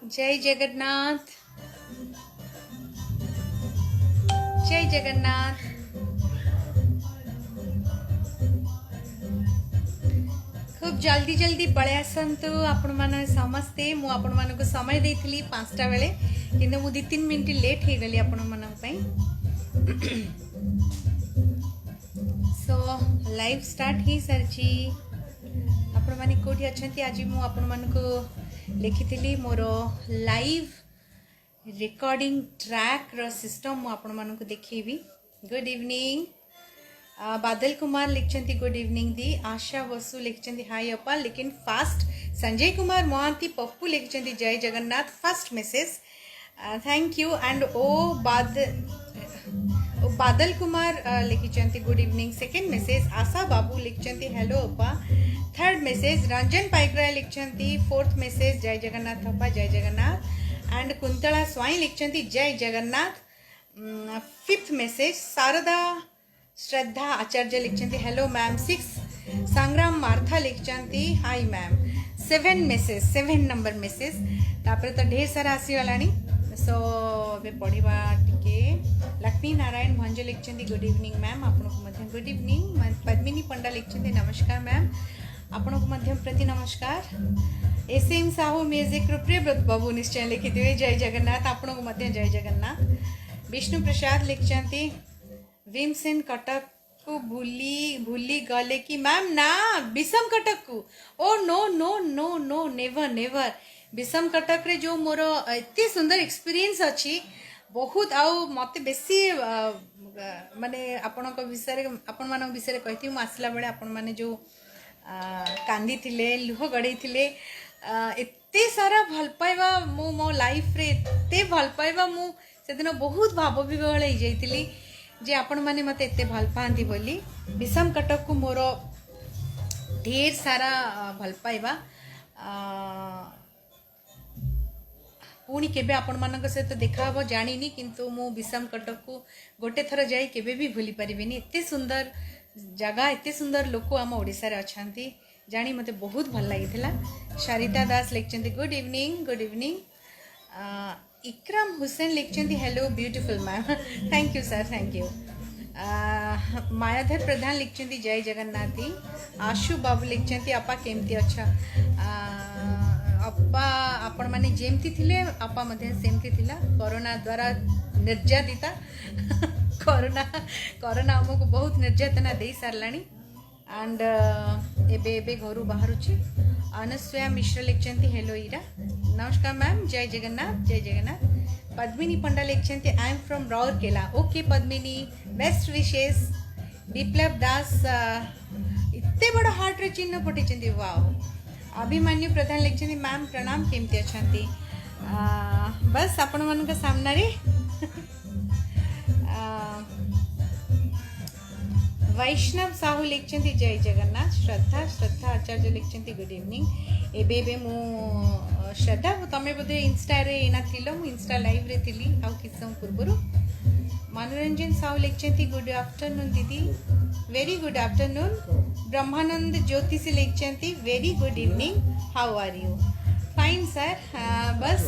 जय जगन्नाथ, जय जगन्नाथ। खूब जल्दी जल्दी पळे आसतु आपण माने समस्ते। मु आपण मानको समय देइथिली 5टा बेले, किंतु मु 2-3 मिनिट लेट हे गली आपण मानक पई। सो लाइव स्टार्ट ही सरची। आपण माने कोठी अछंती? आज मु आपण मानको लिखिथिली मोर लाइव रिकॉर्डिंग ट्रैक रो सिस्टम मु आपण मानको देखिबी। Good evening. बादल कुमार लिखचंती गुड इवनिंग दी। आशा वसु लिखचंती हाय अपा लेकिन फास्ट। संजय कुमार मोहांती पप्पू लिखचंती जय Jagannath first message, thank you. And Badal Kumar लिखचंती good evening second message. Asha Babu लिखचंती हेलो अपा थर्ड मैसेज। रंजन पाइकरा लिखचंती फोर्थ मैसेज जय जगन्नाथ अपा जय जगन्नाथ। एंड कुंतला स्वाई लिखचंती जय जगन्नाथ फिफ्थ मैसेज। शारदा श्रद्धा आचार्य लिखचंती हेलो मैम 6। संग्राम मार्था लिखचंती hi ma'am 7 message 7 number message. तापर तो ढेर सारा आसी गलानी। सो बे पढ़िबा टिके। लक्ष्मी नारायण भंज लिखचंती गुड इवनिंग मैम आपन को मध्य गुड इवनिंग। पद्मिनी पंडा लिखचंती नमस्कार मैम आपन को मध्य प्रति नमस्कार। एसएम साहू म्यूजिक प्रियव्रत बाबू निश्चय लिखिथिबे जय जगन्नाथ आपन को मध्य जय जगन्नाथ। विष्णु प्रसाद लिखचंती भीमसेन कटक को भूली गले कि मैम ना विषम कटक को। Oh no no no no never never. विषम कटक रे जो मोर एते सुंदर एक्सपीरियंस अछि बहुत आउ मते बेसी माने आपण को विषय आपण मान विषय कहती मु आसला बेले आपण माने जो कांदी थिले लुह गड़े थिले एते सारा भल पाइबा मु मो लाइफ रे एते भल पाइबा मु सेदिन बहुत भाव विवल हो जाइतिली जे आपण माने मते एते भल पांती बोली। विषम कटक को मोर ढेर सारा भल पाइबा पुणी केबे आपण मानक सहित देखा हबो जानिनी, किंतु मु विषम कटक को गोटे थर जाई केबे भी भूली परिबेनी। एते सुंदर जगह एते सुंदर लोक आम ओडिसा रे अछंती जानी मते बहुत भल लागिथिला। शारिता दास लिखचंती good evening good evening. Ikram Hussain लिखचंती hello beautiful ma'am thank you sir thank you. Mayadhar Pradhan लिखचंती जय जगन्नाथी। आशु बाबू लिखचंती अपा केमती अच्छा अपा आपण माने जेमती थिले अपा मध्ये सेमती थिला। कोरोना द्वारा निर्यातिता कोरोना हमको बहुत निर्यातना दे सारलानी। एंड एबे एबे घरु बाहरुची। अनस्वया मिश्र लिखचंती हेलो इरा नमस्कार मैम जय जगन्नाथ जय जगन्नाथ। पद्मिनी पंडा लिखचंती I am from Rourkela. Okay Padmini best विशेष। विप्लव दास इतने बड़ा हार्ट रे चिन्ह पठिचंती वाओ। अभिमन्यु प्रधान लिखचंती मैम प्रणाम केमती अछंती। बस आपण मन के सामने रे वैष्णव साहू लिखचंती जय जगन्नाथ। श्रद्धा आचार्य लिखचंती गुड इवनिंग। एबे एबे मु श्रद्धा तमे बोधे इंस्टा रे एना थिलो मु इंस्टा लाइव रे थिली आउ किछ समय पूर्वरु। मनोरंजन साहू लिखचंती गुड आफ्टरनून दीदी very good afternoon. Brahmananda Jyotishi लिखचंती very good evening how are you fine sir. बस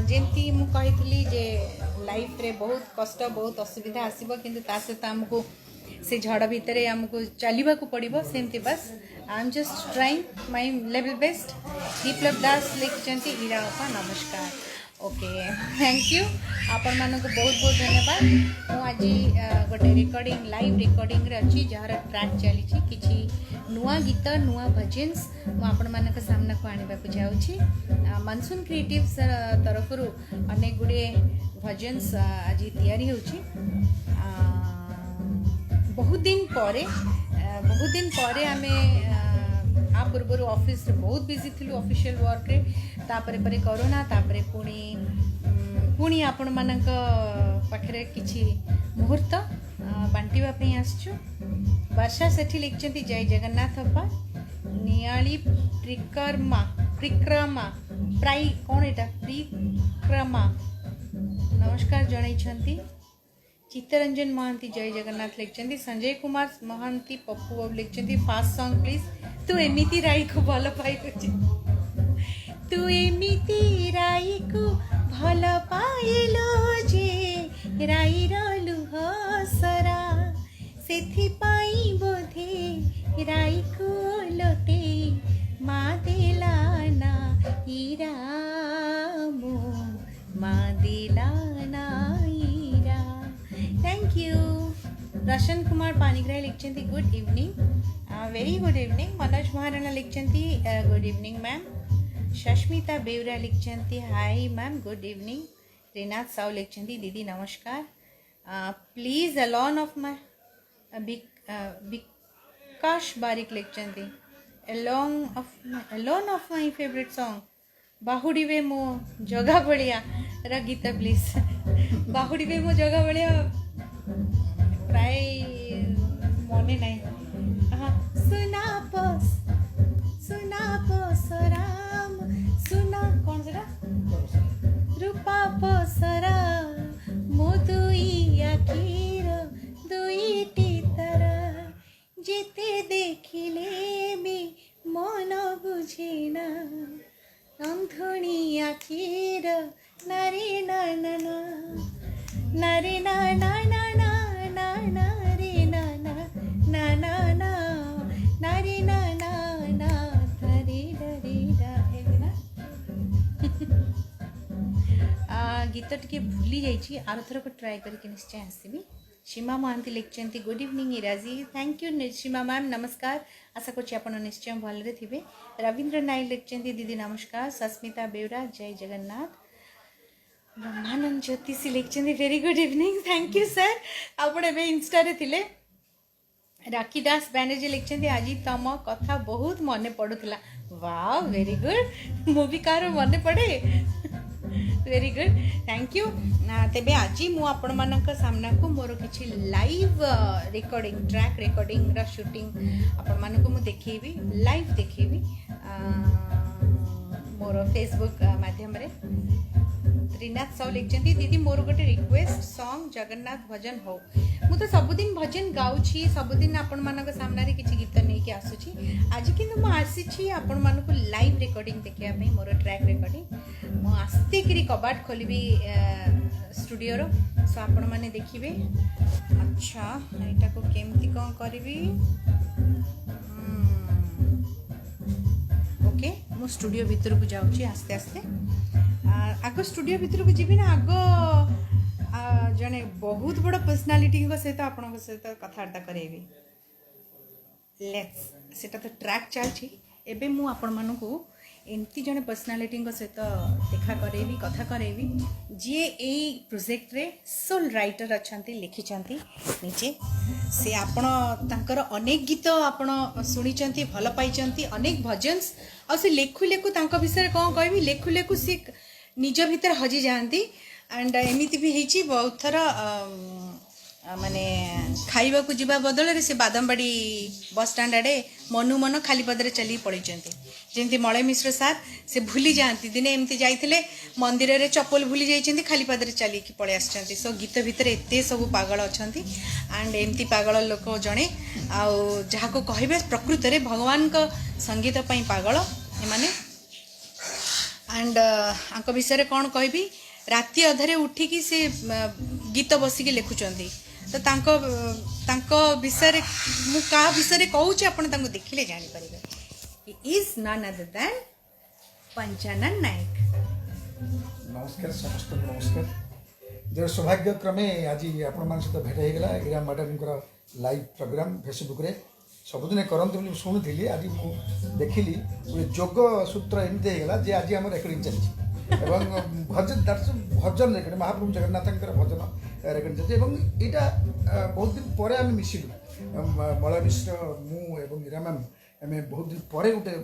जेमती मु कहितली जे लाइफ रे बहुत कष्ट बहुत असुविधा आसीबो, किंतु ता सहित हमको से झड़ भितर आमको चलवा को पड़ो सेमती। बस I am just trying my level best. Biplab Das लिखचंती हीरा अपा नमस्कार। ओके थैंक यू आपण मानक बहुत बहुत धन्यवाद। मु आज गोटे रिकॉर्डिंग लाइव रिकॉर्डिंग रे अच्छी जार ट्रैक चली किछि नुआ गीत नुआ भजन्स मु आपण मानक सामना को आनिबा को जाउछि। मनसून क्रिएटिव्स तरफरु अनेक गुडे भजन्स आज तैयारी होछि। बहुत दिन परे आमे आ पूर्वर ऑफिस रे बहुत बिजी थिलु ऑफिशियल वर्क रे। तापरे परे कोरोना तापरे पुणी आपण मानक पाखरे किछि मुहूर्त बांटीवा पे आसछु। वर्षा सेठी लिखचंती जय जगन्नाथ अप्पा। नियाली प्रिक्रमा प्राई कोन एटा प्रिक्रमा नमस्कार जणाई छंती। चित्तरंजन महांती जय जगन्नाथ लिखिं संजय कुमार महांती पप्पू बाबू लिखिं फास्ट सॉन्ग प्लीज तू एमिति राई को भल पाई तू एमिति राई को भल पाइलो जे राई लुह सरा सेथिपाई बोधे राई को लोटे मा देलाना ईरा मो मा देलाना ईरा। Thank you. रोशन कुमार पानीग्राही लिखिं good evening very good evening. Manoj Maharana लिखिं good evening ma'am. Sasmita Behera लिखिं hi ma'am good evening. Rinath Sao लिखिं दीदी नमस्कार। Please alone of my Bikash Barik लिखिं alone of my favorite song बाहुड़ीवे मो जगा बलिया रा गीत प्लीज। बाहुड़ीवे मो जगा बलिया प्राय मने नहीं। सुना पसराम सुना कौन से रूपा पसरा मो दुई आखिर दुईटी तारा जेते देखिले भी मन बुझेना अंधुणी आखिर नारे ना ना ना नारे ना ना ना ना ना ना रे ना ना ना ना ना नारे ना ना ना धरे डरे डा गीत टिके भूली जाइए आर थरक ट्राए करके निश्चय आसबि। सीमा महांती लिखिं गुड इवनिंग इराजी थैंक यू सीमा मैम नमस्कार आशा करुँच आप निश्चय भलरे थे। रवींद्र नायक लिखिं दीदी नमस्कार। सस्मिता बेवरा जय जगन्नाथ। ब्रह्मानंद ज्योतिषी लिखिं very good evening thank you sir आपण ए इंस्टा थिले। राखी दास बैनर्जी लिखिं आज तम कथा बहुत मन पड़ूला वाह वेरी गुड मु भी कार मन पड़े वेरी गुड थैंक यू। तेबे आज मु आपण मानक सामना को मोर किछि लाइव रिकॉर्डिंग ट्रैक रिकॉर्डिंग रा शूटिंग आपण मानक मु देखेबी लाइव देखेबी मोर फेसबुक माध्यम रे। त्रिनाथ साव लिखिं दीदी मोर गोटे रिक्वेस्ट सॉन्ग जगन्नाथ भजन हो मु तो सबुदिन भजन गाउछि सबुदिन आपण मानक सामना रे किछि गीत नै के आसुछि आज किंतु मु आसीछि आपण मानक लाइव रिकॉर्डिंग देखिया पे मोर ट्रैक रिकॉर्डिंग मु आस्ते करी कबाट खोलिबी स्टूडियो रो सो आपण माने देखिबे। अच्छा एटा को केमती कोन करबी ओके मु स्टूडियो भीतर को जाउछि आस्ते आस्ते आग स्टूडियो भीतर को जीवी ना आग जने बहुत बड़ पर्सनालीटी सहित आपण सहित कथबार्ता करेबी लेट्स सेटा तो ट्रैक चलछि एबे मु आपण मानकू एमती जने पर्सनालीटी सहित देखा करेबी कथा करेबी जी ए प्रोजेक्ट रे सोल राइटर अछंती लिखिछंती नीचे से आपण तांकर अनेक गीत आपण सुनिचंती भल पाइचंती अनेक भजन्स आ से लेखु लेखु तांका विषय कोन कहबी लेखु लेखु से निज भीतर हजि जाती एंड एमती भी होती बहुत थर माने खाइबा को जीवा बदल से बादामबाड़ी बस स्टैंड आड़े मनु मन खाली पदरे चली पड़े जमी मलय मिश्र सार से भूली जाती दिने एमती जाइए मंदिर रे चप्पल भूली जाइए खाली पदरे चलिकी पड़े आसछंती सो गीत भितर एते सब पागल अच्छा एंड एमती पागल लोक जड़े आहा को कहे प्रकृत में भगवान का संगीत पागल एमाने एंड आंक विषय कौन कहबी राति अधरे उठिकी से गीत बसिकी लिखुचंती तो तांको विषय मु का विषय कहूँ आपण तांको देखिले जानि परिबे he is none other than Panchanan Nayak. नमस्कार समस्त नमस्कार जो सौभाग्य क्रमे आज आपण मान सहित भेट हो गला इरा मैडम लाइव प्रोग्राम फेसबुक रे सबुदिन करते बोली शुणुली आज मुझे देखिली गोटे जोग सूत्र एमती होगा जे आज आम रेकर्डिंग चलती भजन भजन रेकर्डिंग महाप्रभु जगन्नाथ भजन रेकर्डिंग चलती यहाँ बहुत दिन पर आम मिसिलु मलय मिश्र मु ईरा मैम आम बहुत दिन पर गोटे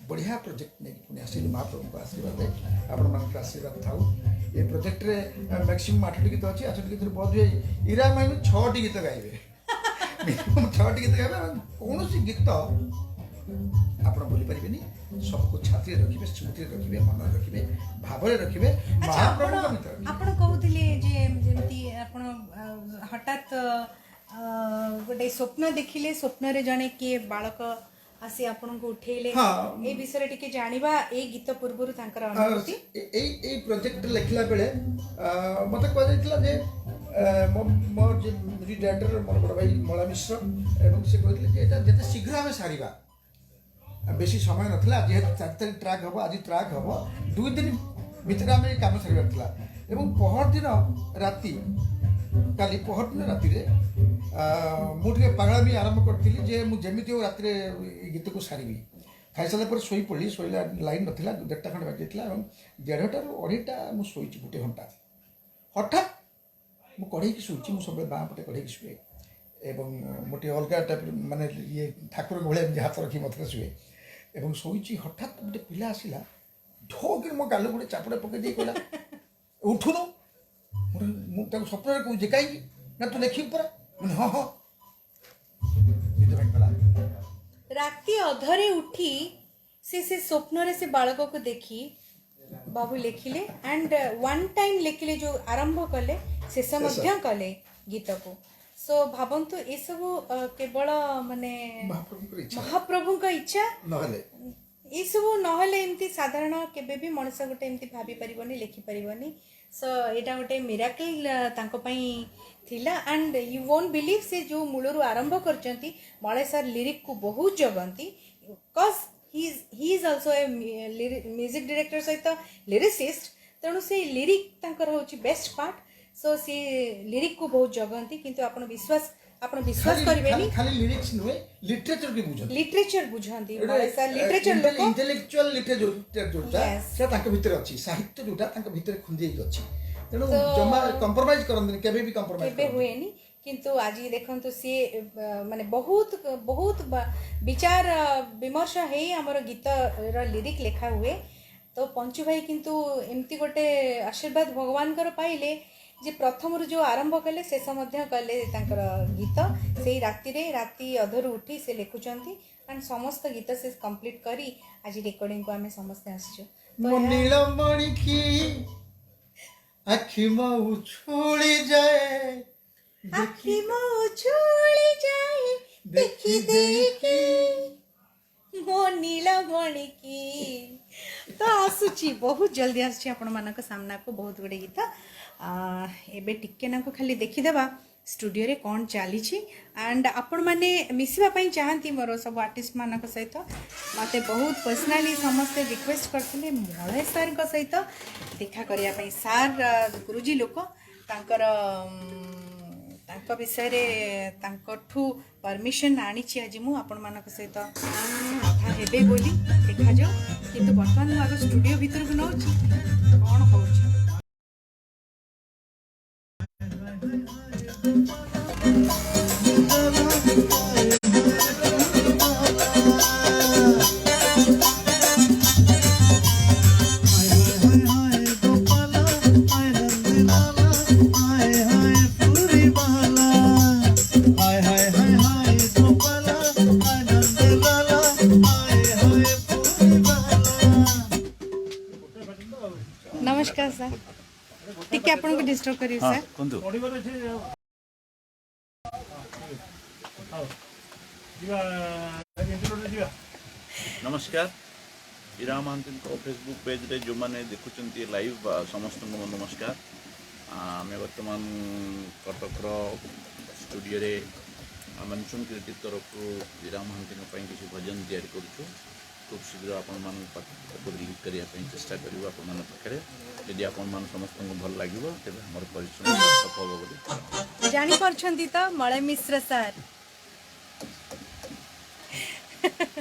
बढ़िया प्रोजेक्ट नहीं पुणी आसिलु महाप्रभु को आशीर्वाद आपण मान आशीर्वाद थाउ ये प्रोजेक्ट रे मैक्सिमम 8टी गीत अच्छी 8टी गीत बहुत हुए ईरा मैम 6टी गीत गाइबे मिनिमम 6टी गीत गाइबे कौन गीत ଆପଣ ଭୁଲି ପାରିବେନି। ସବୁକୁ ଛାତିରେ ରଖିବେ, ସ୍ମୃତିରେ ରଖିବେ, ମନରେ ରଖିବେ, ଭାବରେ ରଖିବେ। ଆଚ୍ଛା, ମହାପ୍ରଭୁଙ୍କ ଭିତରେ ଆପଣ କହୁଥିଲେ ଯେ ଯେମିତି ଆପଣ ହଠାତ୍ ଗୋଟେ ସ୍ୱପ୍ନ ଦେଖିଲେ, ସ୍ୱପ୍ନରେ ଜଣେ କିଏ ବାଳକ ଆସି ଆପଣଙ୍କୁ ଉଠେଇଲେ, ହଁ। ଏ ବିଷୟରେ ଟିକେ ଜାଣିବା। ଏଇ ଗୀତ ପୂର୍ବରୁ ତାଙ୍କର ଅନୁଭୂତି। ଏଇ ପ୍ରୋଜେକ୍ଟ ଲେଖିଲା ବେଳେ ମୋତେ କୁହାଯାଇଥିଲା ଯେ ମୋ ଯେ ମ୍ୟୁଜିକ୍ ଡାଇରେକ୍ଟର ମୋର ବଡ଼ ଭାଇ ମଳା ମିଶ୍ର, ଏବଂ ସେ କହିଥିଲେ ଯେ ଏଇଟା ଯେତେ ଶୀଘ୍ର ଆମେ ସାରିବା, ବେଶୀ ସମୟ ନଥିଲା। ଯେହେତୁ 4 ତାରିଖ ଟ୍ରାକ୍ ହେବ, ଆଜି ଟ୍ରାକ୍ ହେବ, 2 ଦିନ ଭିତରେ ଆମେ ଏ କାମ ସାରିବାର ଥିଲା। ଏବଂ ପହରଦିନ ରାତି, କାଲି ପହରଦିନ ରାତିରେ ମୁଁ ଟିକେ ପାଗଳାମି ଆରମ୍ଭ କରିଥିଲି ଯେ ମୁଁ ଯେମିତି ହଉ ରାତିରେ ଏ ଗୀତକୁ ସାରିବି। ଖାଇସାରିଲା ପରେ ଶୋଇପଡ଼ିଲି। ଶୋଇଲା ଲାଇନ୍ ନଥିଲା, 1:30 ଖଣ୍ଡେ ବାଜିଯାଇଥିଲା ଏବଂ 1:30ରୁ 2:30 ମୁଁ ଶୋଇଛି 1 ଘଣ୍ଟା। ହଠାତ୍ ମୁଁ କଢ଼େଇକି ଶୋଇଛି। ମୁଁ ସବୁବେଳେ ବାଁ ପଟେ କଢ଼େଇକି ଶୁଏ ଏବଂ ମୁଁ ଟିକେ ଅଲଗା ଟାଇପ୍ର ମାନେ ଇଏ ଠାକୁରଙ୍କ ଭଳିଆ ଏମିତି ହାତ ରଖି ମୋତେ ଶୁଏ ଏବଂ ଶୋଇଛି। ହଠାତ୍ ଗୋଟେ ପିଲା ଆସିଲା, ଢୋକିରି ମୋ ଗାଲ ଗୋଟେ ଚାପୁଡ଼ା ପକେଇ ଦେଇ କହିଲା, ଉଠୁନୁ। ମୁଁ ତାକୁ ସ୍ୱପ୍ନରେ କହୁଛି, କାହିଁକି ନା ତୁ ଲେଖିବୁ ପରା। ହଁ ହଁ, ନିଦ ଭାଙ୍ଗିଗଲା। ରାତି ଅଧରେ ଉଠି ସେ ସ୍ୱପ୍ନରେ ସେ ବାଳକକୁ ଦେଖି ବାବୁ ଲେଖିଲେ ଆଣ୍ଡ ୱାନ୍ ଟାଇମ୍ ଲେଖିଲେ, ଯେଉଁ ଆରମ୍ଭ କଲେ ଶେଷ ମଧ୍ୟ କଲେ ଗୀତକୁ। ସୋ ଭାବନ୍ତୁ, ଏସବୁ କେବଳ ମାନେ ମହାପ୍ରଭୁଙ୍କ ଇଚ୍ଛା। ନହେଲେ ଏସବୁ ନହେଲେ ଏମିତି ସାଧାରଣ କେବେ ବି ମଣିଷ ଗୋଟେ ଏମିତି ଭାବି ପାରିବନି, ଲେଖିପାରିବନି। ସୋ ଏଇଟା ଗୋଟେ ମିରାକଲ ତାଙ୍କ ପାଇଁ ଥିଲା। ଆଣ୍ଡ ୟୁ ୱୋଣ୍ଟ ବିଲିଭ୍, ସେ ଯେଉଁ ମୂଳରୁ ଆରମ୍ଭ କରିଛନ୍ତି, ମଳୟ ସାର୍ ଲିରିକ୍କୁ ବହୁତ ଜଗନ୍ତି। Because he is also a music director ସହିତ ଲିରିସିଷ୍ଟ, ତେଣୁ ସେ ଲିରିକ୍ ତାଙ୍କର ହେଉଛି ବେଷ୍ଟ ପାର୍ଟ। ସୋ ସେ ଲିରିକ୍କୁ ବହୁତ ଜଗନ୍ତି। କିନ୍ତୁ ଆପଣ ବିଶ୍ୱାସ କରିବେନି, ଖାଲି ଲିରିକ୍ସ ନୁହେଁ, ଲିଟରେଚର ବି ବୁଝନ୍ତି। ଲିଟରେଚର ବୁଝନ୍ତି ମଳୟ ସାର୍। ଲିଟରେଚର ଲୋକ, ଇଣ୍ଟେଲେକ୍ଚୁଆଲ ଲିଟରେଚର ଯୋଉଟା ସେଟା ତାଙ୍କ ଭିତରେ ଅଛି, ସାହିତ୍ୟ ଯୋଉଟା ତାଙ୍କ ଭିତରେ ଖୁନ୍ଦି ହେଇକି ଅଛି। ତେଣୁ ଜମା କମ୍ପ୍ରମାଇଜ କରନ୍ତିନି, କେବେ ବି କମ୍ପ୍ରମାଇଜ କେବେ ହୁଏନି। କିନ୍ତୁ ଆଜି ଦେଖନ୍ତୁ, ସିଏ ମାନେ ବହୁତ ବହୁତ ବିଚାର ବିମର୍ଶ ହେଇ ଆମର ଗୀତର ଲିରିକ୍ ଲେଖା ହୁଏ। ତ ପଞ୍ଚୁ ଭାଇ କିନ୍ତୁ ଏମିତି ଗୋଟେ ଆଶୀର୍ବାଦ ଭଗବାନଙ୍କର ପାଇଲେ ଯେ ପ୍ରଥମରୁ ଯେଉଁ ଆରମ୍ଭ କଲେ ଶେଷ ମଧ୍ୟ କଲେ ତାଙ୍କର ଗୀତ। ସେଇ ରାତି ଅଧରୁ ଉଠି ସେ ଲେଖୁଛନ୍ତି ଆଣ୍ଡ ସମସ୍ତ ଗୀତ ସେ କମ୍ପ୍ଲିଟ୍ କରି ଆଜି ରେକର୍ଡିଂକୁ ଆମେ ସମସ୍ତେ ଆସିଛୁ। ଆଖି ମୋ ଛୁଳି ଯାଏ, ଦେଖି ଦେଖି ମୋ ନୀଳମଣି କି। ତ ଆସୁଛି, ବହୁତ ଜଲ୍ଦି ଆସୁଛି ଆପଣମାନଙ୍କ ସାମ୍ନାକୁ ବହୁତ ଗୁଡ଼ିଏ ଗୀତ। ଏବେ ଟିକେ ନାକୁ ଖାଲି ଦେଖିଦେବା ଷ୍ଟୁଡ଼ିଓରେ କ'ଣ ଚାଲିଛି। ଆଣ୍ଡ ଆପଣମାନେ ମିଶିବା ପାଇଁ ଚାହାନ୍ତି ମୋର ସବୁ ଆର୍ଟିଷ୍ଟମାନଙ୍କ ସହିତ। ମୋତେ ବହୁତ ପର୍ସନାଲି ସମସ୍ତେ ରିକ୍ୱେଷ୍ଟ କରିଥିଲେ ମଳୟ ସାର୍ଙ୍କ ସହିତ ଦେଖା କରିବା ପାଇଁ। ସାର୍ ଗୁରୁଜୀ ଲୋକ, ତାଙ୍କ ବିଷୟରେ ତାଙ୍କଠୁ ପରମିସନ୍ ଆଣିଛି ଆଜି ମୁଁ ଆପଣମାନଙ୍କ ସହିତ କଥା ହେବେ ବୋଲି। ଦେଖାଯାଉ, କିନ୍ତୁ ବର୍ତ୍ତମାନ ମୁଁ ଆଗ ଷ୍ଟୁଡ଼ିଓ ଭିତରକୁ ନେଉଛି, କ'ଣ ହେଉଛି। नमस्कार सर, टिके आपन को डिस्टर्ब करी सर। कुंतु नमस्कार। ईरा महांती फेसबुक पेज रे जो मैंने देखुंत लाइव समस्त नमस्कार। आम बर्तमान कटक स्टूडियो रे मनसुन क्रिएटिव तरफ ईरा महांती किसी भजन तैयारी करूँ। खूब शीघ्र आपण रिलीज करने चेष्टा करूँ आपण पाखे। यदि आपण समस्त भल लगे तेज आम परिश्रम सफल हो जानी तो Malay Mishra sir.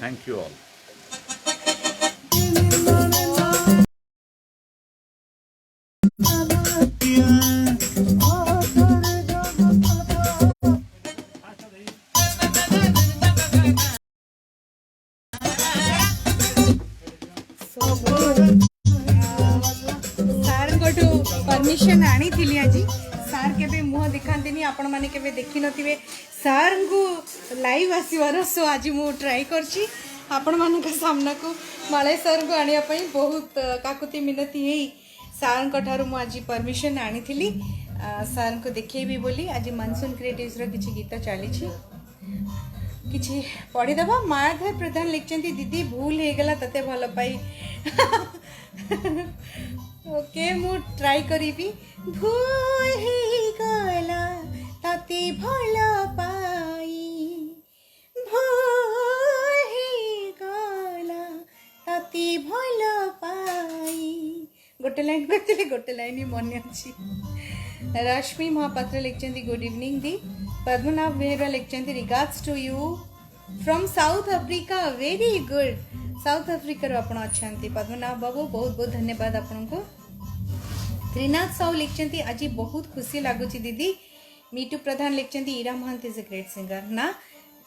Thank you all. Permission आनी थी आज। सार केबे मुह दिखाती आपण मैंने केबे देखी नथिबे सार को लाइव आसबार। सो आज मु ट्राई करछि आपण मान सामना को मालय सर को आनिया पई बहुत काकुति मिनती है सार को ठारू मु आज परमिशन आनी थिली सार को देखैबी बोली आज मानसून क्रिएटिव्स रो किछि गीत चली छी किछि पढ़ी दबा मायाधर प्रधान लिखचंती दीदी भूल हे गला तते भल पाई ओके मु ट्राई करीबी भूल हे गला तते भल पाई भूल हे गला तते भल पाई गोटे लाइन ही मन अच्छी रश्मि महापात्र लिखचंती गुड इवनिंग दी पद्मनाभ बेहरा लिखचंती regards to you from South Africa very good साउथ अफ्रिकार आपण अच्छी पद्मनाभ बाबू बहुत बहुत धन्यवाद आपण को त्रिनाथ साहू लिखचंती आज बहुत खुशी लगुच दीदी मीटू प्रधान लिखचंती Ira Mohanty is a great singer ना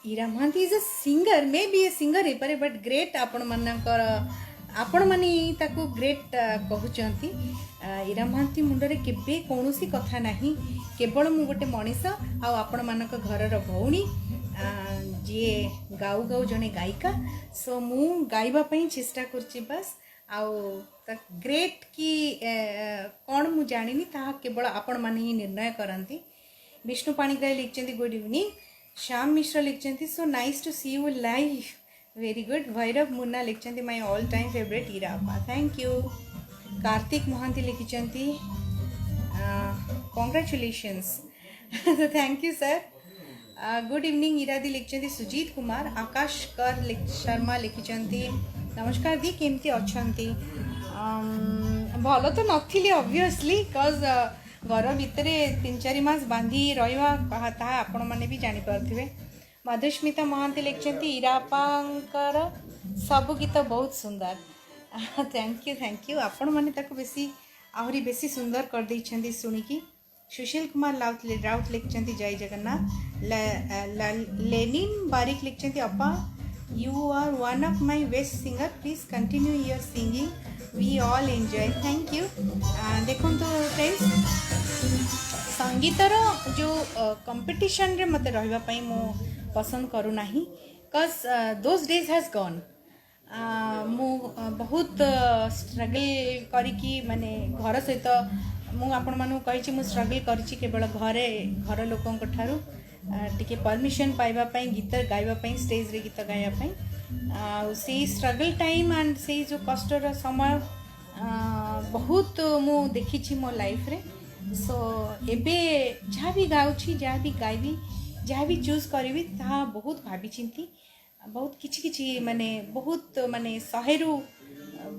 Ira Mohanty is a singer may be a singer हे पारे बट ग्रेट आपण माने ताकू ग्रेट कहउचंती ईरा महांती मुंडरे केबे कोनोसी कथा नाही केवल मु गोटे मनीष आ आपण मानक घरर भौणी जी गाऊ गाऊ जने गायिका सो मु गाइबा पई चेष्टा करछि बस आउ ग्रेट कि कौन मु जानिनी ता केवल आपण माने ही निर्णय करंती विष्णु पाणिग्राही लिखचंती गुड इवनिंग श्याम मिश्र लिखचंती so nice to see you live very good Bhairav Munna लिखचंती माय ऑल टाइम फेवरेट ईरापा थैंक यू कार्तिक महांती लिखचंती congratulations thank you sir good evening इरादी लिखचंती सुजीत कुमार आकाश कर शर्मा लिखचंती नमस्कार दी केमती अच्छंती भल तो नथिली ऑब्वियसली बिकॉज घर भितर 3-4 मास बांधी रहा ता आपण मैंने भी जानीपारे मधुस्मिता महांती लिखचंती ईरापांकर सब गीत बहुत सुंदर थैंक यू आपण मैंने ताको बेसी आहरी बेसी सुंदर कर देइछंती सुनिकी सुशील कुमार राउत लिखचंती जय जगन्नाथ लेनिन बारिक लिखचंती अपा you are one of my best singer please continue your singing we all enjoy thank you देखो तो फ्रेंड्स संगीतर जो कंपटीशन रे मते रहबा पई मो पसंद करू नाही कज दोज डेज हैज गॉन मु बहुत स्ट्रगल करिकी माने घर सहित मु आपण मानु कहिछि मु स्ट्रगल करिछि केवल घर लोकन को ठारू टिके परमिशन पाइबा पई गीत गाइबा पई स्टेज रे गीत गाइबा पई से स्ट्रगल टाइम एंड से जो कष्टर समय बहुत मु देखिछि मो लाइफ रे सो एबे जहाँ भी गाउछि जहाँ भी गाइबी जहाँ भी चूज करी ता बहुत भाभी चिंती बहुत किछि माने बहुत माने 100 रु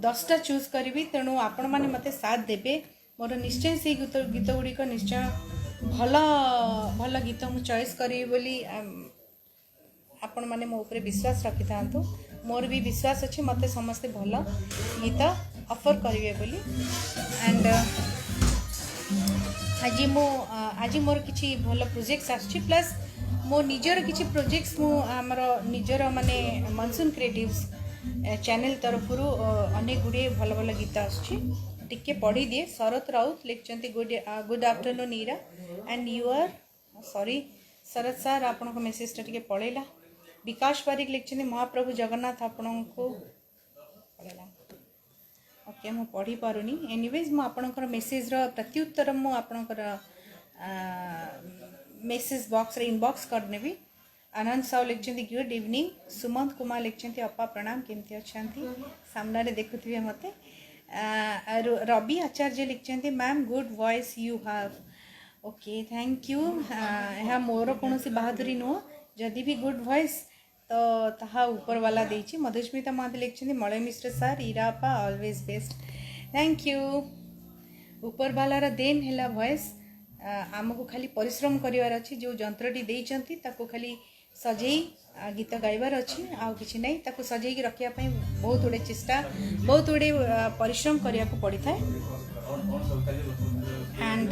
10टा चूज करी तेणु आपण माने मते साथ देबे मोर निश्चय से गीत गुड़िक निश्चय भल भल गीत मु चॉइस करी बोली आपण माने मो ऊपर विश्वास रखि थांतु मोर भी विश्वास अछि मते समस्त भल गीत ऑफर करिवे बोली एंड आज मोर किछि भल प्रोजेक्ट्स आछि प्लस मो निजर किछि प्रोजेक्ट्स मु हमर निजर माने मानसून क्रिएटिव्स चैनल तरफ अनेक गुड़े भल भल गीत आछि टिके पढ़ी दिए शरत राउत लिखचंती good afternoon Ira and you are sorry Sarat sir आपण को मेसेज टिके पढ़ेला विकास बारिक लिखचंती महाप्रभु जगन्नाथ आपण को पढ़ेला ओके मु पढ़ी पारुनी एनीवेज मु आपणकर मेसेज रो प्रत्युत्तर मु आपणकर मेसेज बॉक्स रे इनबॉक्स कर नेबी आनंद साहू लिखचंती गुड इवनिंग सुमंत कुमार लिखचंती अपा प्रणाम केमती अछंती सामना रे देखुथिबे मते रवि आचार्य लिखचंती ma'am good voice you have okay thank you यह मोर कौन बहादुरी नुह जदि भी गुड वॉइस तो ताहा ऊपर वाला देछि मधुस्मिता महांती लिखचंती मलय मिश्र सर ईरापा ऑलवेज बेस्ट थैंक यू ऊपर वालार देन हैला वॉइस आमको खाली परिश्रम करिवार अछि जो जंत्रटी देइचंती ताको खाली सजेई गीत गाइबार अच्छी आउ कि नहीं ताको सजेई रखिया पई बहुत गुड़े चेष्टा बहुत गुड़े परिश्रम करिया को पड़ी थाए एंड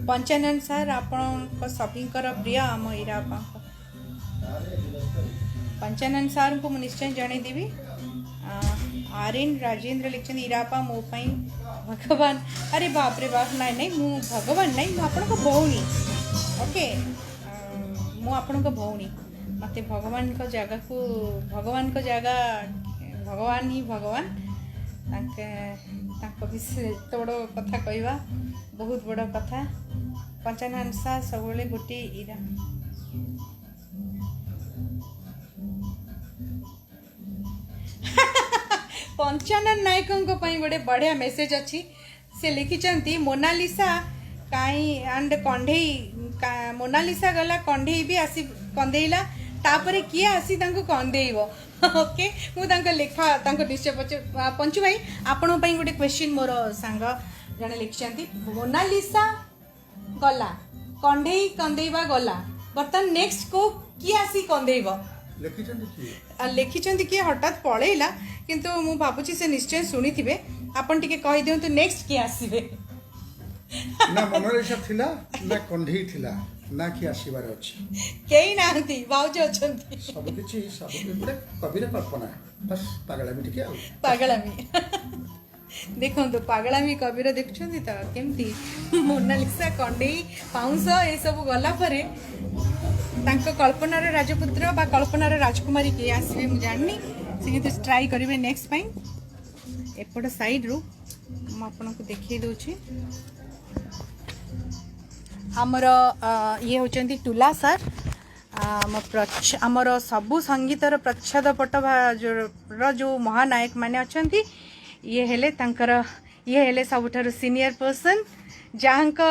पंचानन सर आपण सभींकर प्रिय आम ईरापा पंचानन सर को निश्चय जन देवी आर्यन राजेंद्र लिखचंद ईरापा मो पई भगवान अरे बाप रे बाप नहीं नहीं मु भगवान नहीं मु आपण को भौणी ओके मु आपण को भौणी मते भगवान को जगह को भगवान को जगह भगवान ही भगवान विषय एत बड़ कथा कहवा बहुत बड़ कथा पंचाननसा सब गोटे इरा पंचानन नायकों गोटे बढ़िया मेसेज अच्छी से लिखिं मोनालिसा काई एंड कंढेई मोनालिसा गला कंढेई भी आसी कंदेला तापर किए आसी कंदेब ओके मुझे लेखा निश्चय पचे पंचु भाई आपण गोटे क्वेश्चन मोर सांग जड़े लिखिं मोनालिसा गला कंढेई कंदेवा गला बर्तमान नेक्स्ट को किए आसी कंदेब लिखिं किए हठात पलैला किंतु मु भावुची से निश्चय शुणी थे आपन टिके कहि दियंतु नेक्स्ट किए आसीबे ना मोनालिसा थिला ना कंढेई थिला ना कि आसीबार अछि केही नाहंती बाउज अछंती सब किछि गोटे कविर कल्पना बस पागलामी टिके पागलामी देखो तो पागलामी कविर देखुछंती त केमती मोनालिसा कंढेई पाउंस ए सब गला परे तांको कल्पनार राजपुत्र बा कल्पनार राजकुमारी के आसबे मु जाननी से तो ट्राई करेंगे नेक्स्ट टाइम एपट साइड रू आपको देखी दूची आमर ये होचंती टुला सर आमर सबु संगीतर प्रच्छदपट जो महानायक माने अछंती ये हेले तांकर ये हेले सबुठारु सीनियर पर्सन जहाँक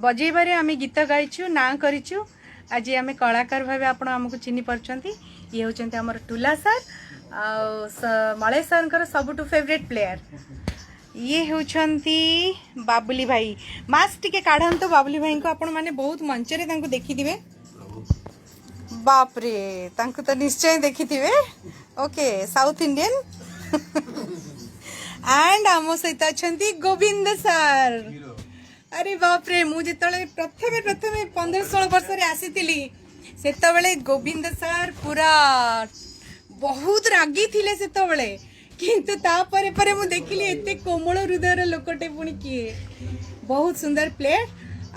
बजेबारे आमे गीत गाइछु ना करिछु आज आमे कलाकार भावे आपण हमको चिन्हि परछंती ये होचंती आमर टुला सर मलय सर सबुठु फेवरेट प्लेयर ये होचंती बाबुली भाई मास्क टिके काढ़ंतो बाबुली भाई को आपण माने बहुत मंचरे तांको देखिथिबे बाप रे तांको तो निश्चय देखिथिबे ओके साउथ इंडियन एंड आमो सहित अछंती गोविंद सर अरे बाप रे मु जेतले प्रथमे 15-16 वर्ष रे आसीतिली सेतबेले गोविंद सर पूरा बहुत रागी थिले सेतबेले किंतु तापरे परे मु देखिली एते कोमल हृदयर लोकटे पुणी किए बहुत सुंदर प्लेयर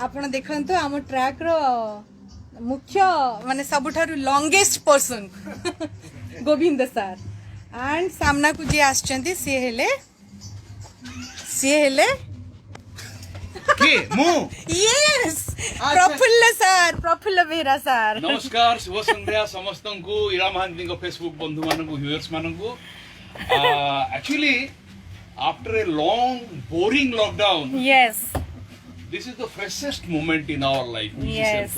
आपण देखंतो आम ट्रैक रो मुख्य माने सबुठारु longest person Govind sir and सामना को जे आछंती से हेले के मु यस प्रफुल्ल बेहरा सर नमस्कार शुभ संध्या समस्तंकु इरा महांती को फेसबुक बंधु मानकु व्यूअर्स मानकु actually after a long boring lockdown yes this is the freshest moment in our life yes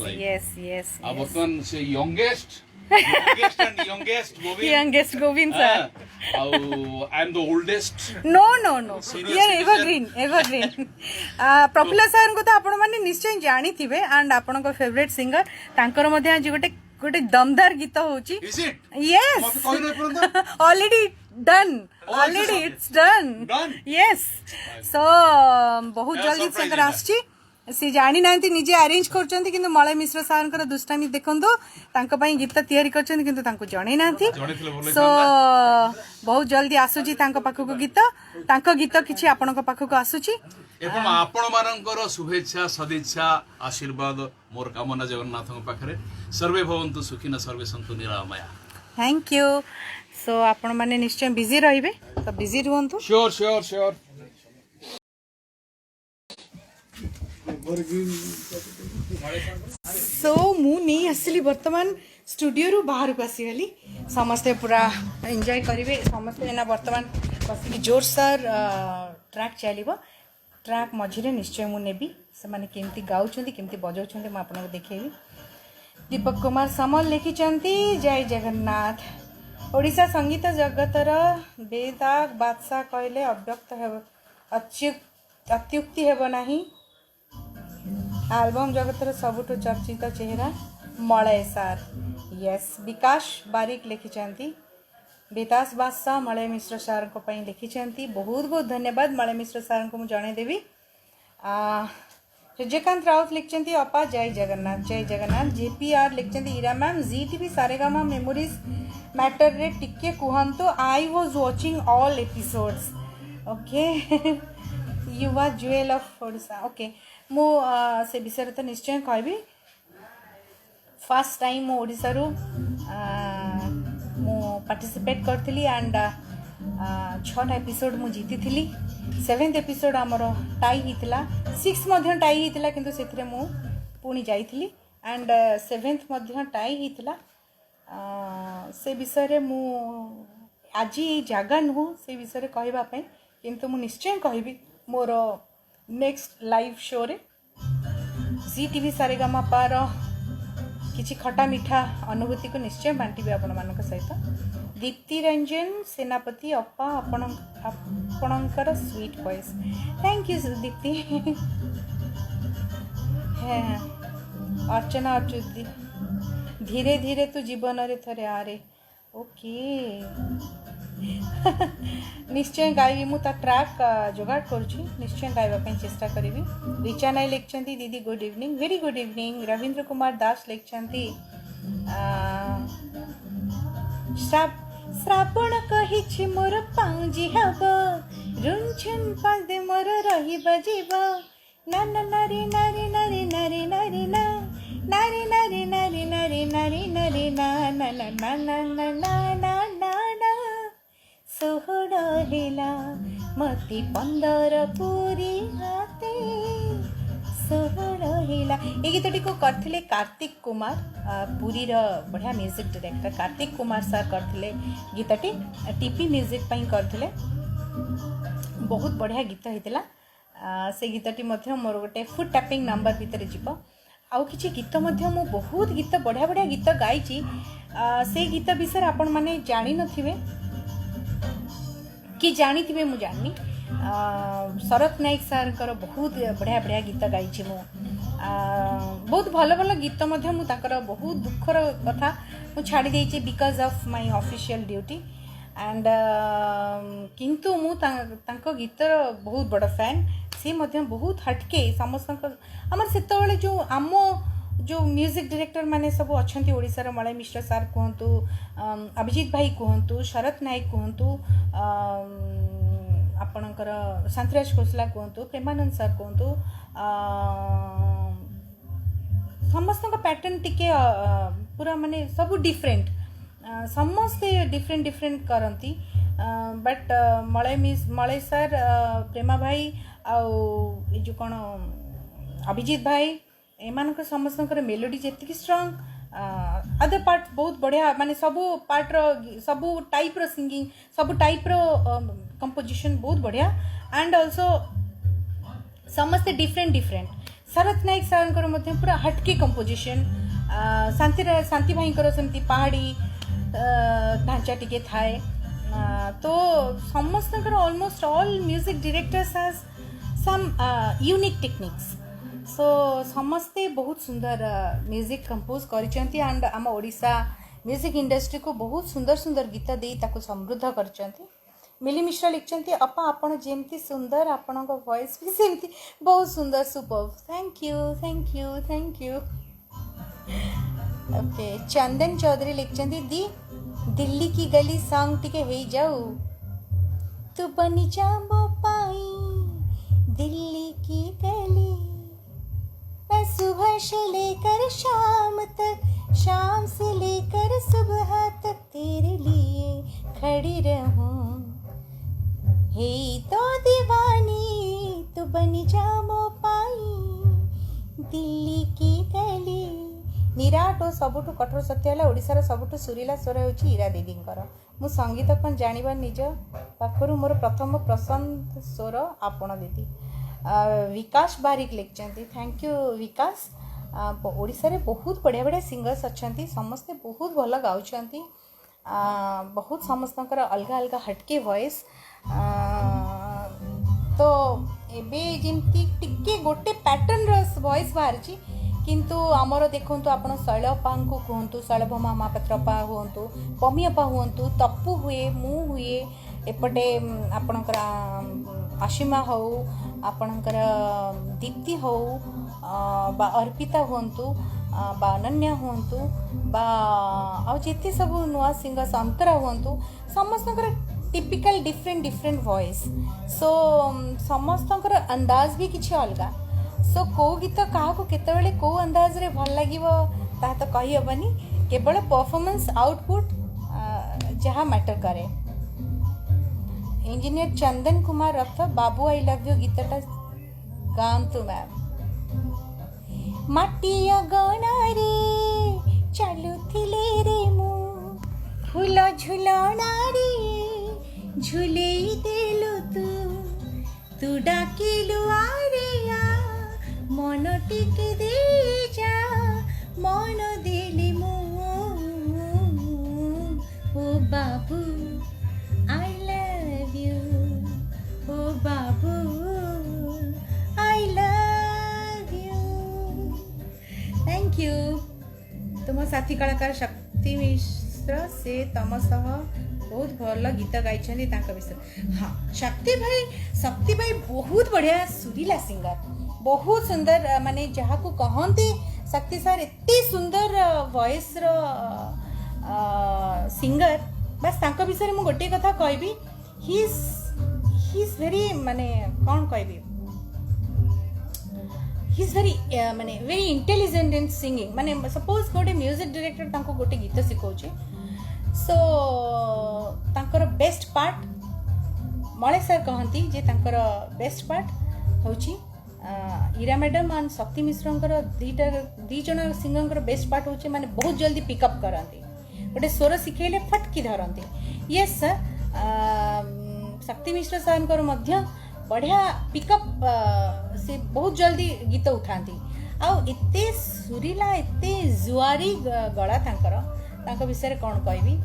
वर्तमान से youngest and youngest Govind sir I am the oldest no ये evergreen प्रफुल्ल सर को तो आपण माने निश्चय जानी थिबे एंड आपण को फेवरेट सिंगर तांकर मध्ये आज गोटे दमदार गीत होची is it yes मत कहि नै परंत already it's done yes so बहुत जल्दी सिंगर आछि सी जानी नांती निजे अरेंज करचंती किंतु मलय मिश्र सारंकर दुष्टामी देखंतो तांको पई गीत तयारी करचंती किंतु तांको जणे नांती सो बहुत जल्दी आसुची तांको पाखको गीत तांको गीत किछि आपनको पाखको आसुची एवं आपण मानकर शुभेच्छा सदिच्छा आशीर्वाद मोर कामना जगन्नाथଙ୍କ पाखरे सर्वे भवन्तु सुखिन सर्वे सन्तु निरामया थैंक यू सो आपण माने निश्चय बिजी रहिबे तो बिजी रहंतु श्योर सो मु नहीं आसली वर्तमान स्टूडियो रु बाहर को आसीगली समस्ते पूरा एंजॉय करिवे समस्ते एना वर्तमान बसिक जोर सर ट्रैक चलिबो ट्रैक मझिरे निश्चय मु नेबी से माने केमती गाउछंती केमती बजाउछंती म आपनको देखेबी दीपक कुमार समल लिखिचंती जय जगन्नाथ ओडिशा संगीत जगतर बेदाग बादशाह कहले अव्यक्त हेब अत्युक्ति हेब नाही एल्बम जगतर सबुठु चर्चित चेहरा मलय सर यस विकास बारिक लिखिचंती बेतास बादशाह मलय मिश्र सर को पई लिखिचंती बहुत बहुत धन्यवाद मलय मिश्र सर को मु जणे देबी सूर्यकांत राउत लिखिचंती अपा जय जगन्नाथ जेपीआर लिखिचंती Ira ma'am ji TV Saregama memories matter रे टिके कुहंतो I was watching all episodes okay you are jewel of Odisha okay मु से विषय तो निश्चय कहबी फर्स्ट टाइम मो ओडिसा रु पार्टिसिपेट करथिली एंड 6टा एपिसोड मु जीती थिली 7th एपिसोड आमर टाई हितला 6 मध्य टाई हितला किंतु सेथिरे मु पुणी जाइथिली एंड 7th मध्य टाई हितला से विषय रे मु आज ये जगह नुह से विषय कहबा पई किंतु मु निश्चय कहबी मोर नेक्स्ट लाइव शो रे जी टीवी सारेगामापार किछि खटा मीठा अनुभूति को निश्चय बांटिबे आपण मानक सहित दीप्ति रंजन सेनापति अप्पा आपणकर sweet voice thank you Deepti है अर्चना अच्युत धीरे धीरे तू जीवन रे थरे आरे ओके निश्चय गाइबी मु ता ट्रैक जोगाड़ करुछि निश्चय गाइबा ପାଇଁ चेष्टा करिवि रिचा नाई लेखचंती दीदी good evening very good evening Rabindra Kumar Das लेखचंती श्रावण कहिछि मोर पाउजी हब रुंछन पादे मोर रही बजीब ना ना नारी नारी नारी नारी नारी ना नारी नारी नारी नारी नारी नारी ना ना ना ना ना ना ना ना ना सोहर हेला मती 15 पूरी हाथे सोहर हेला ये गीतटी को करथिले कार्तिक कुमार पुरी रो बढ़िया music director Kartik Kumar sir करथिले गीतटी टीपी म्यूजिक पई करथिले बहुत बढ़िया गीत हितला से गीतटी मध्य मोर गोटे फुट टैपिंग नंबर भीतर जीव आउ किछि गीत मध्य मु बहुत गीत बढ़िया बढ़िया गीत गाइछि से गीत विषय आपण माने जानि नथिबे कि जानी थे मुझे जानी शरत नायक सर बहुत बढ़िया बढ़िया गीत गाइछि मु बहुत भल भल गीत मध्य मु ताकर बहुत दुखर कथा मु छाड़ी देछि because of my official duty and किंतु मु तांको गीतर बहुत बड़ फैन सी मध्य बहुत हटके समस्त आमर सेतबेले जो आम जो म्यूजिक डायरेक्टर माने सब अच्छा ओडिशार मलय मिश्र सार कहतु अभिजीत भाई कहतु शरत नायक कहतु आपणकर शांतिराज खोसला कहतु प्रेमानंद सर कहतु समस्त पैटर्न टिके पूरा माने सब डिफरेंट समस्ते डिफरेंट डिफरेंट करती बट मलय सर प्रेमा भाई आउ जो कौन अभिजीत भाई एमानक समस्त मेलोडी जी स्ट्रंग अदर पार्ट बहुत बढ़िया माने सबू पार्ट सबू टाइप रो सिंगिंग सबू टाइप रो कंपोजिशन बहुत बढ़िया एंड ऑल्सो समस्ते डिफरेंट डिफरेंट शरत नायक सर मध्य पूरा हटके कंपोजिशन शांति भाई सेमती पहाड़ी ढांचा टिके थाए तो समस्त almost all music directors has some unique techniques so समस्ते बहुत सुंदर म्यूजिक कंपोज करिसेंती एंड आम ओडिशा म्यूजिक इंडस्ट्री को बहुत सुंदर सुंदर गीत दे ताको समृद्ध करचंती मिली मिश्रा लिखचंती अपा आपण जेमती सुंदर आपणक वॉइस भी सेमती बहुत सुंदर super thank you thank you thank you okay Chandan Choudhury लिखचंती दी दिल्ली की गली सॉन्ग टिके हे जाऊ तू बनी जा मो पाई दिल्ली की गली मैं सुबह से लेकर शाम तक शाम से लेकर सुबह तक तेरे लिए खड़ी रहूं हे तो दीवानी तू बनी जा मो पाई दिल्ली की गली निराट और सबुठु कठोर सत्य है ओडिशार सबुठु सुरीला स्वर होछि ईरा दीदींकर मु संगीत कौन जानिबार निज पाखरु मोर प्रथम पसंद स्वर आपण दीदी विकास बारिक लिखचंती थैंक यू विकास ओडिशा रे बहुत बढ़िया बढ़िया सिंगर्स अच्छंती समस्ते बहुत भल गाउछंती बहुत समस्तंकर अलग अलग हटके वॉइस तो एबे जेमती टिके गोटे पैटर्न रो वॉइस बाहरची किंतु आमर देखंतु आपण शैलपा को कहतु शैलभमा महापात्रपा हुंतु पमियपा हुंतु तप्पू हुए मु हुए एपटे आपणकर आशिमा हो आपणकर दीप्ति हो बा अर्पिता हुंतु बा अनन्या हुंतु बा आ जेते सब नुआ सिंगर्स अंतरा हुंतु समस्तकर typical different different voice so समस्तकर अंदाज भी किछि अलगा सो को गीत क्या केतबेले को अंदाज रे भल लागिवो ता तो कहि हबनी केवल परफॉर्मेंस आउटपुट जहाँ मैटर करे। Engineer Chandan Kumar Rath Babu I love you गीतटा गाँतु ma'am. माटिया गणारे चालुथिले रे मु फूल झुलणारे झुलेई देलु तू डाकिलु आरेया मन टिके दे जा मन देली मु ओ बाबू आई लव यू ओ बाबू I love you. Thank you. तुम साथी कलाकार शक्ति मिश्र से तम सह बहुत भल गीत गाई विषय। हाँ शक्ति भाई बहुत बढ़िया सुरीला सिंगर, बहुत सुंदर माने जहाँ को कहते शक्ति सर एते सुंदर वॉइस रो सिंगर। बस तांको विषय मु गोटे कथा कहबी, ही इज वेरी माने कौन कहबी, ही इज वेरी माने वेरी इंटेलिजेंट इन सिंगिंग। माने सपोज गोटे म्यूजिक डायरेक्टर तांको गोटे गीत शिखौचे, सो तांकर बेस्ट पार्ट मले सर कहती जे तांकर बेस्ट पार्ट होची ईरा मैडम एंड शक्ति मिश्र दी जन सिंगर बेस्ट पार्ट होचे माने बहुत जल्दी पिकअप करती, गोटे स्वर शिखेले फटकी धरती। यस सर शक्ति मिश्र सर मध्य बढ़िया पिकअप से बहुत जल्दी गीत उठाती। आउ एते सुरीला एते जुआरी गला तांकर विषय कौन कहबी।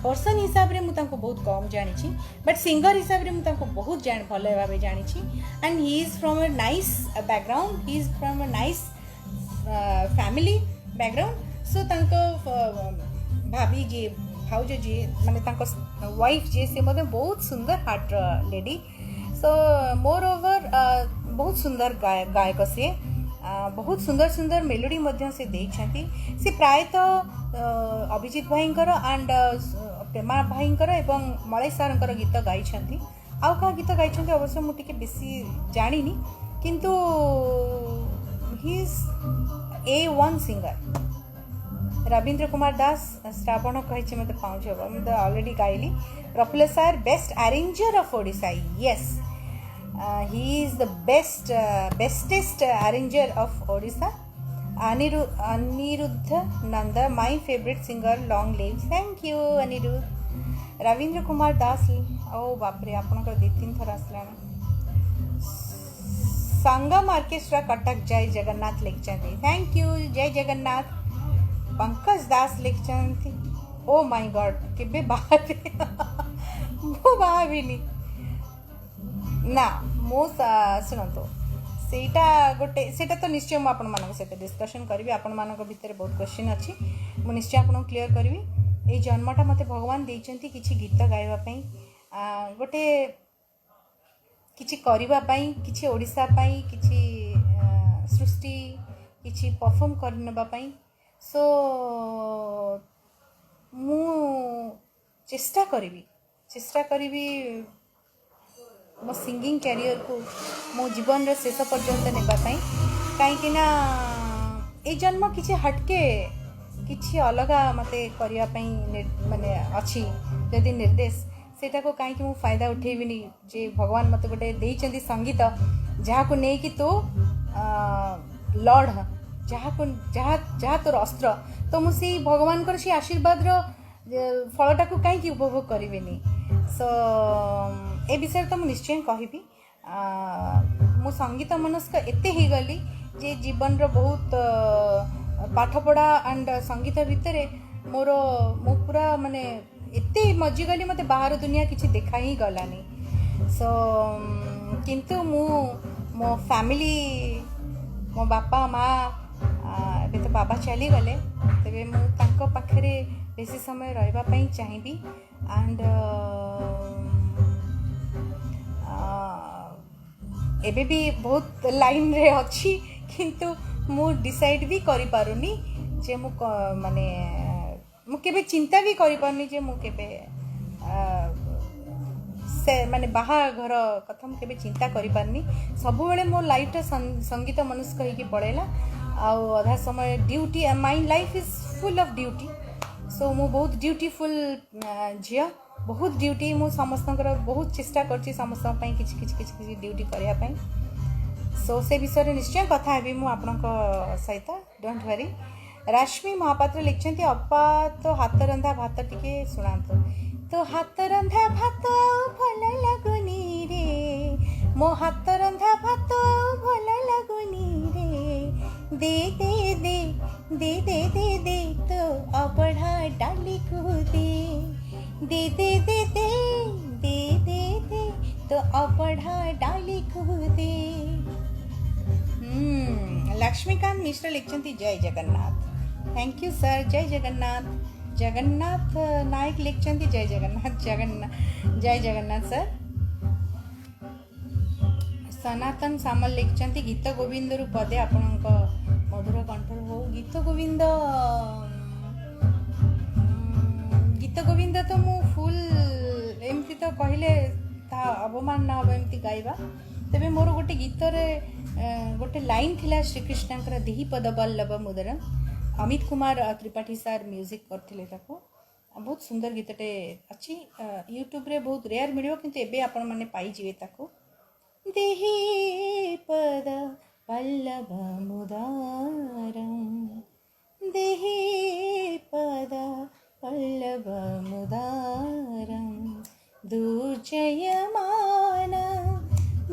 पर्सन हिसाब रे मुझे बहुत कम जानी, बट सिंगर हिसाब रे मुझे बहुत भल भाव जानी। And he is from a nice background, he is from a nice family background. So भाभी जी भाउज जी माने वाइफ जी से बहुत सुंदर हार्ट लेडी। सो मोर ओवर बहुत सुंदर गायक से बहुत सुंदर सुंदर मेलोडी मध्य से देइछंती। से प्रायतः अभिजीत भाईंकर एंड प्रेमा भाईंकर एवं मलय सारंकर गीत गाइछंती। आउ का गीत गाइछंती अवश्य मु टिके बेसी जानिनी, किंतु he is A1 singer. Rabindra Kumar Das श्रावण कही मत पाँच हम मैं ऑलरेडी गाइली। Prafulla sir best arranger of Odisha, yes he is the bestest arranger of Odisha. Aniruddha Nanda my favorite singer, long live। thank you Aniruddha। Rabindra Kumar Das ओ बापरे आपनकर 2-3 थर आसलाना। संगम ऑर्केस्ट्रा कटक जय जगन्नाथ लिखचंती, थैंक यू जय जगन्नाथ। पंकज दास लिखचंती ओ माय गॉड केबे बाहर मो बाहबिनी ना मो शुणु सेटा गोटे सेटा तो निश्चय मुझे आपण मान सहित डिस्कसन करी। आपण मान भितर बहुत क्वेश्चन अच्छी मु निश्चय आपन क्लियर करी। ये जन्मटा मते भगवान देइचंती किछि गीत गाइबा पई, गोटे किछि करिबा पई, किछि ओडिसा पई, किछि सृष्टि किछि परफॉर्म करनबा पई। सो मु चेष्टा करी मो सिंगिंग कैरियर को मो जीवन शेष पर्यंत नेबाई कहीं ए जन्म किसी हटके किसी अलग मते करने माने अच्छी जदि निर्देश सेटा को कहीं मु फायदा उठेबिनी जे भगवान मत गोटे देइचंदी संगीत जहाँ को नहीं कि तो लड़ जहाँ को जहाँ तोर अस्त्र तो मुझे भगवान कर से आशीर्वाद फलटा को कहीं उपभोग करेनि। सो ए विषय तो मुझे निश्चय कहबी। मु संगीत मनस्क एते ही गली जे जीवन रो बहुत पाठपढ़ा एंड संगीत भितर मोर मु पूरा माने एते मजिगली मते बाहर दुनिया किसी देखा ही गलानी। सो किंतु मु मो फैमिली मो बापा माँ एबे तो बाबा चली गले तेबे मु तांको पाखरे बेसी समय रहबा पई चाहिबी। एंड एबे भी बहुत लाइन रे अच्छी किंतु मु डिसाइड भी करि पारुनी जे मु माने मु केबे चिंता भी करि पारुनी जे मु केबे से माने बाहाघर कथा मु केबे चिंता करि पारनी। सब बेले मो लाइफ संगीत मनुष्य कहि के पड़ेला आ अधा समय duty my life is full of duty. So मु बहुत ड्यूटीफुल झील बहुत ड्यूटी मु समस्त बहुत चेष्टा कर समस्त किसी ड्यूटी करने सो से विषय निश्चय कथा हेबी मु आपन सहित डोंट वरी। राश्मि महापात्र लिखते अपा तो हाथ रंधा भात टिके शुणातु तो हाथ रंधा भात भल लगुनी रे मो हाथ रंधा भात भल लगुनी रे दे दे दे दे दे दे दे तो अबढ़ा डाली को दे दे दे दे दे दे दे दे तो अबढ़ा डाली को दे। लक्ष्मीकांत मिश्र लिखते जय जगन्नाथ थैंक यू सर जय जगन्नाथ। जगन्नाथ नायक लिखते जय जगन्नाथ जय जगन्नाथ सर। सनातन सामल लिखते गीत गोविंद रु पदे आपण मधुर कंठर हो गीत गोविंद तो मु फुल एमती तो कहले अवमान न हम एमती गाइबा तेबे मोर गोटे गीतर गोटे लाइन थिला श्रीकृष्ण देही पद बल्लभ मुदर अमित कुमार त्रिपाठी सार म्यूजिक करथिले ताको बहुत सुंदर गीतटे अच्छी यूट्यूब रे बहुत रेयर मिलियो किंतु एबे आपण माने पाई जिवे ताको देही पद बल्लभ मुदारम देही पद बल्लभ मुदारम दुर्जयमान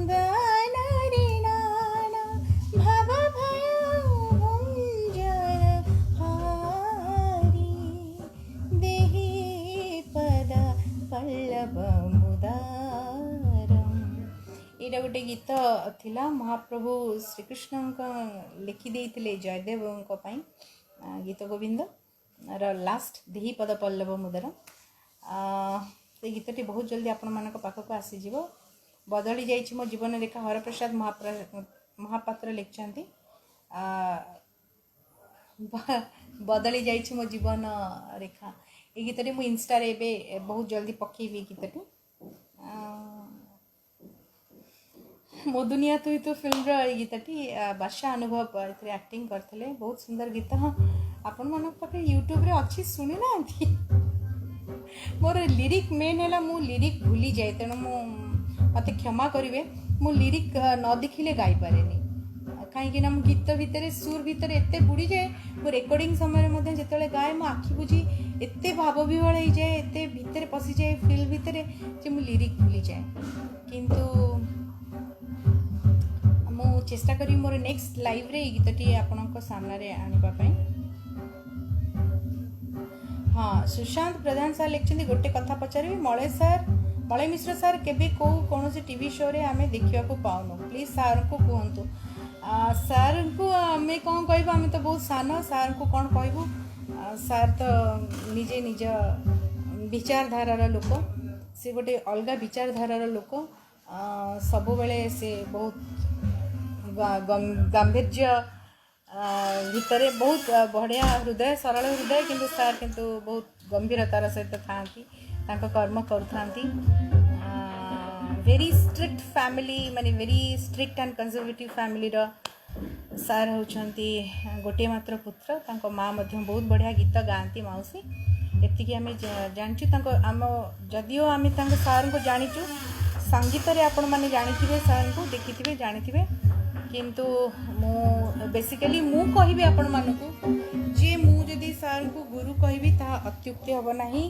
दानरिणान भव भंजन हारी देहि पद पल्लव मुदारम। एटा गोटे गीत थिला महाप्रभु श्रीकृष्ण लिखि देइथिले जयदेव गीत गोविंद लास्ट देहि पद पल्लव मुदर से गीतटी बहुत जल्दी आपण मानक पाखक आसीजिव। बदली जाइछि मो जीवन रेखा हरप्रसाद महापात्र लिखिछंती बदली जाइछि मो जीवन रेखा ए गीतटी मु इंस्टा रे एबे बहुत जल्दी पकेबी गीतटी मो दुनिया तुई तो फिल्म रो गीतटी बादशाह अनुभव एथरे एक्टिंग करथिले बहुत सुंदर गीत आपण मानक पाखे यूट्यूब रे अच्छी सुनी ना मोर लिरिक मेन है मु लिरिक भूली जाए तेणु मु मत क्षमा करेंगे मु लिरिक न देखिले गाई पारे कहीं मु गीत भितर सुर भितर एत बुड़ी जाए मो रेकर्डिंग समय जो गाए मो आखि बुझी एत भाव विहल हो जाए एत भितर पशि जाए फिल भितर जे मु लिरिक भूली जाए किंतु मु चेष्टा करी मोर नेक्स्ट लाइव रे गीतटी आपनक सामने रे आनिबा पई। हाँ सुशांत प्रधान सार लिखते गोटे कथा पचारि मलय मिश्र सार केबे कौन टीवी शो रे आमे देखा पाऊनु प्लीज सार को कहतु सार को आमे कौन कहबू आमे तो बहुत सान सार को कौन कहबू सार तो निजे निज विचारधारार लोक से गोटे अलग विचारधारार लोक सब बेले से बहुत गांभीर्य भितर बहुत बढ़िया हृदय सरल हृदय किंतु सार किंतु बहुत गंभीरतार सहित था कर्म करुथांती वेरी स्ट्रिक्ट फैमिली माने very strict and conservative family रो सार होचंती गोटे मात्र पुत्र तांको माँ मध्य बहुत बढ़िया गीत गाती मौसी एतिकी आम जाचु आम जदिओ आम सार को जाचु संगीत रे आपण माने जानिथिबे सार को देखिथिबे जानिथिबे किंतु मु बेसिकली मु कहबी आपण मानकु जे मु जदि सार को गुरु कहबी ता अत्युक्ति हब नाही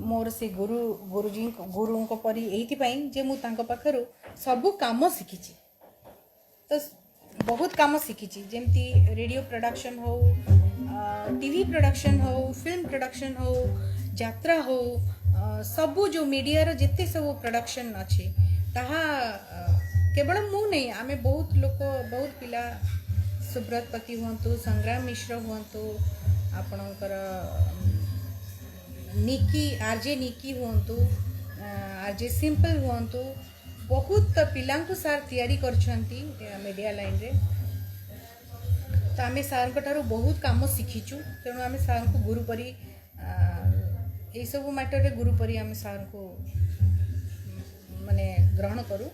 मोर से गुरुजी गुरुंको परी एथि पई जे मु तांको पाखरु सब काम शिखिछि तो बहुत काम शिखिछि जेमती रेडियो प्रोडक्शन हो टीवी प्रोडक्शन हो फिल्म प्रोडक्शन हो यात्रा हो सबू जो मीडिया रो जिते सब प्रोडक्शन अच्छे ताहा केवल मु नहीं आमे बहुत लोक बहुत पिला सुब्रत पति हुंतु संग्राम मिश्र हुंतु आपणकर निकी आरजे निकी हुंतु आरजे सिंपल हुंतु बहुत पिला सार तैयारी करछंती मीडिया लाइन रे तो आमे सार को थारु बहुत काम शिखिचु तेणु आमे सार को गुरु परी ए सब मैटर रे गुरु परी आमे सार को माने ग्रहण करू।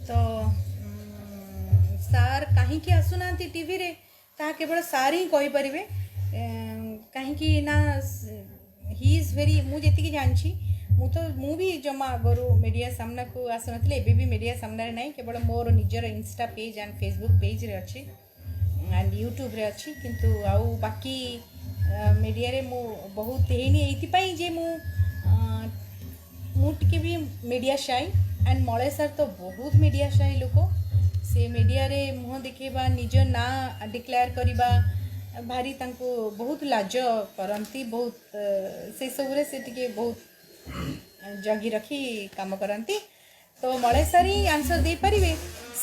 तो सार कहीं आसुना टीवी रे ତାହା କେବଳ ସାର୍ ହିଁ କହିପାରିବେ। କାହିଁକି ନା ହି ଇଜ୍ ଭେରି, ମୁଁ ଯେତିକି ଜାଣିଛି, ମୁଁ ବି ଜମା ଆଗରୁ ମିଡ଼ିଆ ସାମ୍ନାକୁ ଆସୁନଥିଲି, ଏବେ ବି ମିଡ଼ିଆ ସାମ୍ନାରେ ନାହିଁ, କେବଳ ମୋର ନିଜର ଇନଷ୍ଟା ପେଜ୍ ଆଣ୍ଡ ଫେସବୁକ୍ ପେଜ୍ରେ ଅଛି ଆଣ୍ଡ ୟୁଟ୍ୟୁବ୍ରେ ଅଛି। କିନ୍ତୁ ଆଉ ବାକି ମିଡ଼ିଆରେ ମୁଁ ବହୁତ ହେଇନି, ଏଇଥିପାଇଁ ଯେ ମୁଁ ଟିକେ ବି ମିଡ଼ିଆ ସାଇ ଆଣ୍ଡ ମଳୟ ସାର୍ ତ ବହୁତ ମିଡ଼ିଆ ସାଇ ଲୋକ। ସେ ମିଡ଼ିଆରେ ମୁହଁ ଦେଖେଇବା, ନିଜ ନାଁ ଡିକ୍ଲେୟାର କରିବା ଭାରି ତାଙ୍କୁ ବହୁତ ଲାଜ କରନ୍ତି, ବହୁତ ସେସବୁରେ ସେ ଟିକେ ବହୁତ ଜଗି ରଖି କାମ କରନ୍ତି। ତ ମଳୟ ସାର୍ ହିଁ ଆନ୍ସର୍ ଦେଇପାରିବେ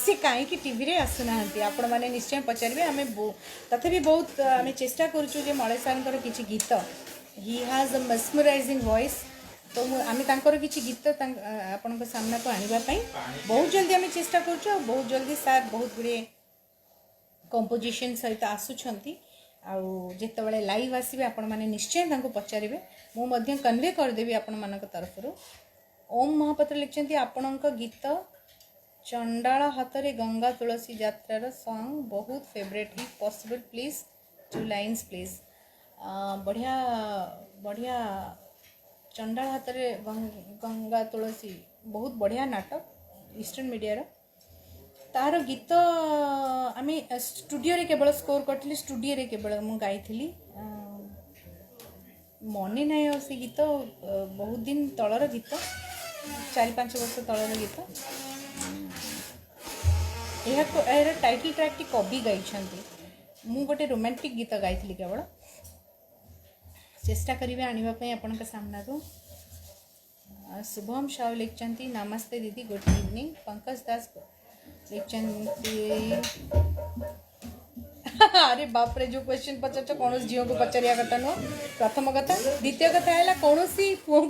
ସେ କାହିଁକି ଟିଭିରେ ଆସୁନାହାନ୍ତି, ଆପଣମାନେ ନିଶ୍ଚୟ ପଚାରିବେ। ଆମେ ତଥାପି ବହୁତ ଆମେ ଚେଷ୍ଟା କରୁଛୁ ଯେ ମଳୟ ସାର୍ଙ୍କର କିଛି ଗୀତ, ହି ହାଜ୍ ଅ ମେସ୍ମରାଇଜିଂ ଭଏସ୍, ତ ଆମେ ତାଙ୍କର କିଛି ଗୀତ ଆପଣଙ୍କ ସାମ୍ନାକୁ ଆଣିବା ପାଇଁ ବହୁତ ଜଲ୍ଦି ଆମେ ଚେଷ୍ଟା କରୁଛୁ। ଆଉ ବହୁତ ଜଲ୍ଦି ସାର୍ ବହୁତ ଗୁଡ଼ିଏ କମ୍ପୋଜିସନ୍ ସହିତ ଆସୁଛନ୍ତି। ଆଉ ଯେତେବେଳେ ଲାଇଭ୍ ଆସିବେ ଆପଣମାନେ ନିଶ୍ଚୟ ତାଙ୍କୁ ପଚାରିବେ, ମୁଁ ମଧ୍ୟ କନଭେ କରିଦେବି ଆପଣମାନଙ୍କ ତରଫରୁ। ଓମ୍ ମହାପାତ୍ର ଲେଖିଛନ୍ତି ଆପଣଙ୍କ ଗୀତ ଚଣ୍ଡାଳ ହାତରେ ଗଙ୍ଗା ତୁଳସୀ ଯାତ୍ରାର ସଙ୍ଗ୍ ବହୁତ favourite, if possible please 2 lines please. ବଢ଼ିଆ ବଢ଼ିଆ, ଚଣ୍ଡାଳ ହାତରେ ଗଙ୍ଗା ତୁଳସୀ ବହୁତ ବଢ଼ିଆ ନାଟକ ଇଷ୍ଟର୍ଣ୍ଣ ମିଡ଼ିଆର। ତାହାର ଗୀତ ଆମେ ଷ୍ଟୁଡ଼ିଓରେ କେବଳ ସ୍କୋର୍ କରିଥିଲି, ଷ୍ଟୁଡ଼ିଓରେ କେବଳ ମୁଁ ଗାଇଥିଲି, ମନେ ନାହିଁ ଆଉ ସେ ଗୀତ ବହୁତ ଦିନ ତଳର ଗୀତ, 4-5 ବର୍ଷ ତଳର ଗୀତ। ଏହାର ଟାଇଟଲ୍ ଟ୍ରାକ୍ଟି କବି ଗାଇଛନ୍ତି, ମୁଁ ଗୋଟେ ରୋମାଣ୍ଟିକ୍ ଗୀତ ଗାଇଥିଲି କେବଳ। ଚେଷ୍ଟା କରିବେ ଆଣିବା ପାଇଁ ଆପଣଙ୍କ ସାମ୍ନାକୁ। शुभम साहू लिखते नमस्ते दीदी गुड इवनिंग। पंकज दास लिखते अरे बाप रे जो क्वेश्चन पचार कौन झील को पचारिया कथा नुह, प्रथम कथा। द्वितीय कथा है कौन पुओं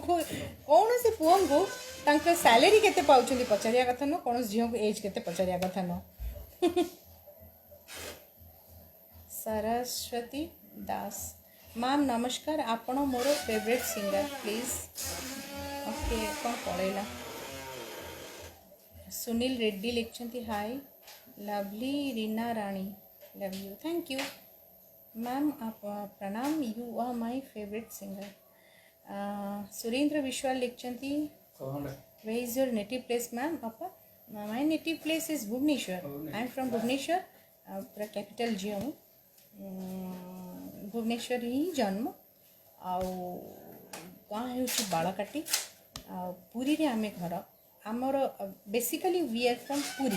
को सैलरी केते पाउछंती पचारिया कथा नुह, कौन झील को एज केते पचारिया कथा नुह। सरस्वती दास मैम नमस्कार, आपण मोर फेवरेट सिंगर प्लीज। ओके कौन पड़ेगा। सुनील रेड्डी लिखते hi lovely Reena Rani love you thank you ma'am प्रणाम you are my favourite singer. Surendra Biswal लिखते where is your native place ma'am अपा my native place is Bhubaneswar. I am from Bhubaneswar, पूरा कैपिटल झील हूँ, भुवनेश्वर ही जन्म आउ गाँ हूँ बाड़काटी पुरी रे आमे घर आमर basically we are from Puri.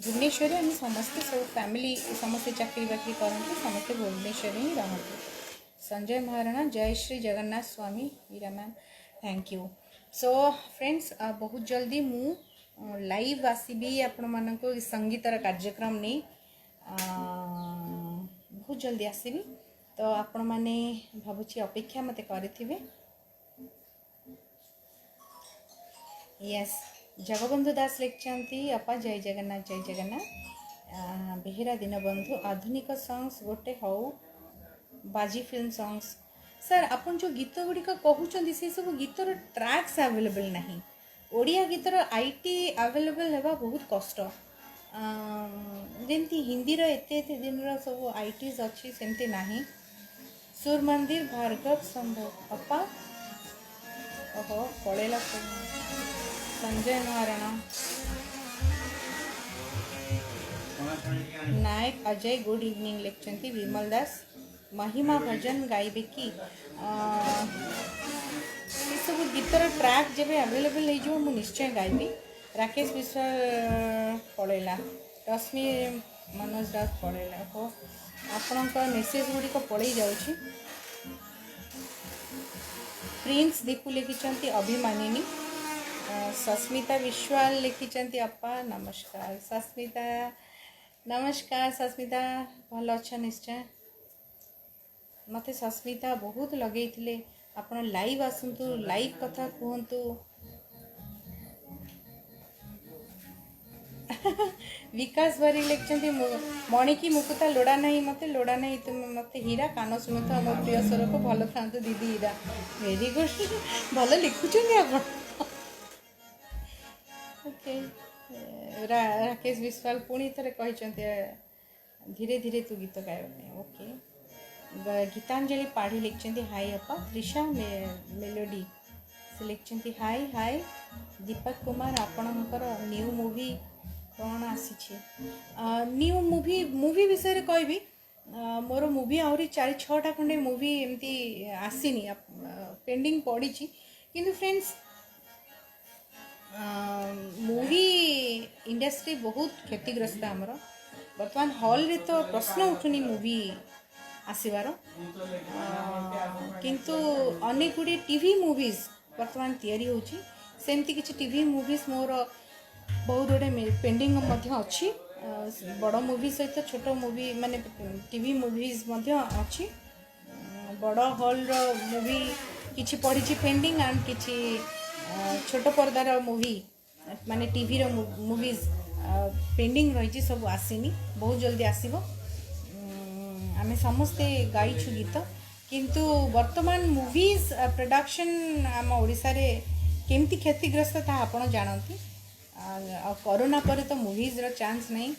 Bhubaneswar आम समस्ते सब फैमिली समस्ते चाकरी बाकरी करते, समस्ते भुवनेश्वर ही रहते। संजय महाराणा जय श्री जगन्नाथ स्वामी Hira ma'am thank you. So friends बहुत जल्दी मु लाइव आसबि आपण मानक संगीतर कार्यक्रम नहीं, बहुत जल्दी आसबि, तो आपण माने भावुची अपेक्षा मते करिथिबे। यस जगबंधु दास लिखते अपा जय जगन्नाथ जय जगन्नाथ। बेहेरा दीनबंधु आधुनिक सॉन्ग्स गोटे हौ बाजी फिल्म सॉन्ग्स। सर आपन जो गीत गुड़िक कहते से सब गीतर ट्रैक्स अवेलेबल नहीं, ओडिया गीतर आईटी अवेलेबल हेबा बहुत कष्ट। जमती हिंदी एते दिन सब आईटीज अच्छी सेमती नहीं। सूर मंदिर भार्गव संभव अपा ओहो पड़ेला। संजय महाराणा नायक अजय गुड इवनिंग लिखते विमल दास महिमा भजन गाइबे कि सब गीतर ट्रैक जब अवेलेबल हो मु निश्चय गाइबी। राकेश विश्वाल पड़ेला, रश्मि मनोज दास पड़ेला हो आपण मेसेज गुड़िक पड़े जाऊँ। प्रिंस दीपू लिखिं अभिमानिनी। सस्मिता विश्वाल लिखिं अपा नमस्कार। सस्मिता नमस्कार, सस्मिता भल अच्छा निश्चय। मते सस्मिता बहुत लगे थे आपण लाइव आसतु लाइव कथा कहतु। विकास बारी लिखते मणिकी मुकुता लोड़ा नहीं मते लोड़ा नहीं तुम मते हीरा कान शुणु था मो प्रिय स्वर को भल था दीदी हीरा। वेरी गुड भल लिखुं आप। ओके राकेश विश्वाल पुणी थे कहते धीरे धीरे तू गीत गाइबा ओके गीतांजलि पाढ़ी लिखिं हाई अपा त्रिशा मेलोडी से लिखिं हाई हाई दीपक कुमार आपणकर न्यू मूवी कौन आसी न्यू मूवी विषय कहबी मोर मूवी आहरी 4-6टा खंडे मूवी एमती आसीनी पेंडिंग पड़ी किंतु फ्रेंड्स मूवी इंडस्ट्री बहुत क्षतिग्रस्त आमर बर्तमान हॉल रे तो प्रश्न उठुनी मूवी आसबार किंतु अनेक गुड़े टीवी मूवीज बर्तमान तैयारी होची सेमती किसी टीवी मूवीज मोर बहुत गुड़े पेंडिंग अच्छी बड़ मूवी सहित छोट मूवी माने टीवी मूवीज अच्छी बड़ हॉल रो मूवी किछि पड़ी पेंडिंग एंड किछि छोट पर्दार मूवी माने टीवी रो मूवीज पेंडिंग रही सब आसीनी बहुत जल्दी आसीबो आमे समस्ते गाइछु गीत किंतु वर्तमान मूवीज प्रोडक्शन आम ओडिसा रे केमती क्षतिग्रस्त था आपण जानती कोरोना पर तो मूवीज रो चांस नहीं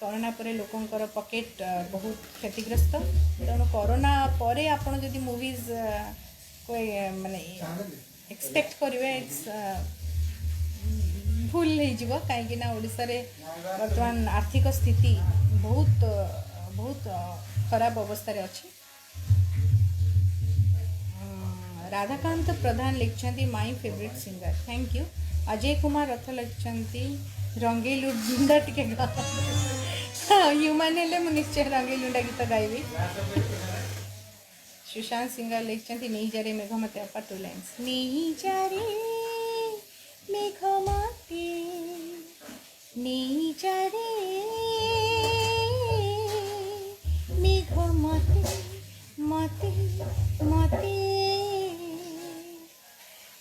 कोरोना पर लोकंकर पॉकेट बहुत क्षतिग्रस्त तेणु कोरोना पर आपण जदि मूवीज कोई माने एक्सपेक्ट करिवे इट्स भूल हो कहीं ओडिशा रे वर्तमान आर्थिक स्थिति बहुत बहुत खराब अवस्था रे अच्छी राधाकांत प्रधान लिखिं my favourite singer thank you Ajay Kumar Rath लिखिं रंगे लुंडा टे यू मैंने निश्चय रंगे लुंडा गीत गाइबी सुशांत सिंगर लिखिं नहीं जारे मेघ मते अपा 2 लाइन्स नहीं जारे मेघ मते नहीं जारे मेघ मते मते मते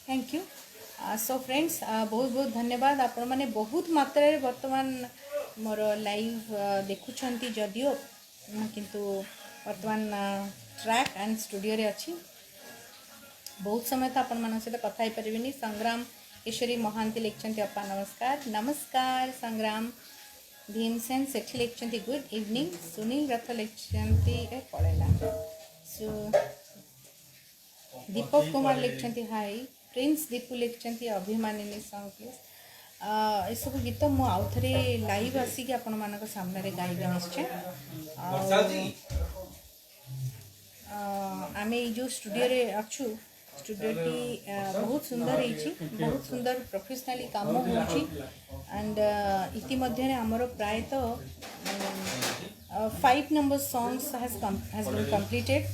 थैंक यू सो फ्रेंड्स बहुत बहुत धन्यवाद आपण मैंने बहुत मात्रा रे वर्तमान मोर लाइव देखुछंती जदियो किंतु वर्तमान ट्रैक एंड स्टूडियो रे अच्छी बहुत समय तो आपण मान सहित कथा ही परिबिनी संग्राम ईश्वरी महांती लिखिं अपा नमस्कार नमस्कार संग्राम भीमसेन सेठी लिखिं गुड इवनिंग सुनील रथ लिखिं पड़ेला दीपक कुमार लिखिं हाई प्रिंस दीपू लिखिं अभिमानिनी सॉन्ग प्लीज ये सब गीत मु आउ थे लाइव आसिक आपण मान सामने गाइबे निश्चय आम जो स्टूडियो रे अच्छु स्टूडियोटी बहुत सुंदर बहुत सुंदर प्रोफेशनली काम होची एंड इतिमध्ये आमर प्रायतः 5 number songs has been completed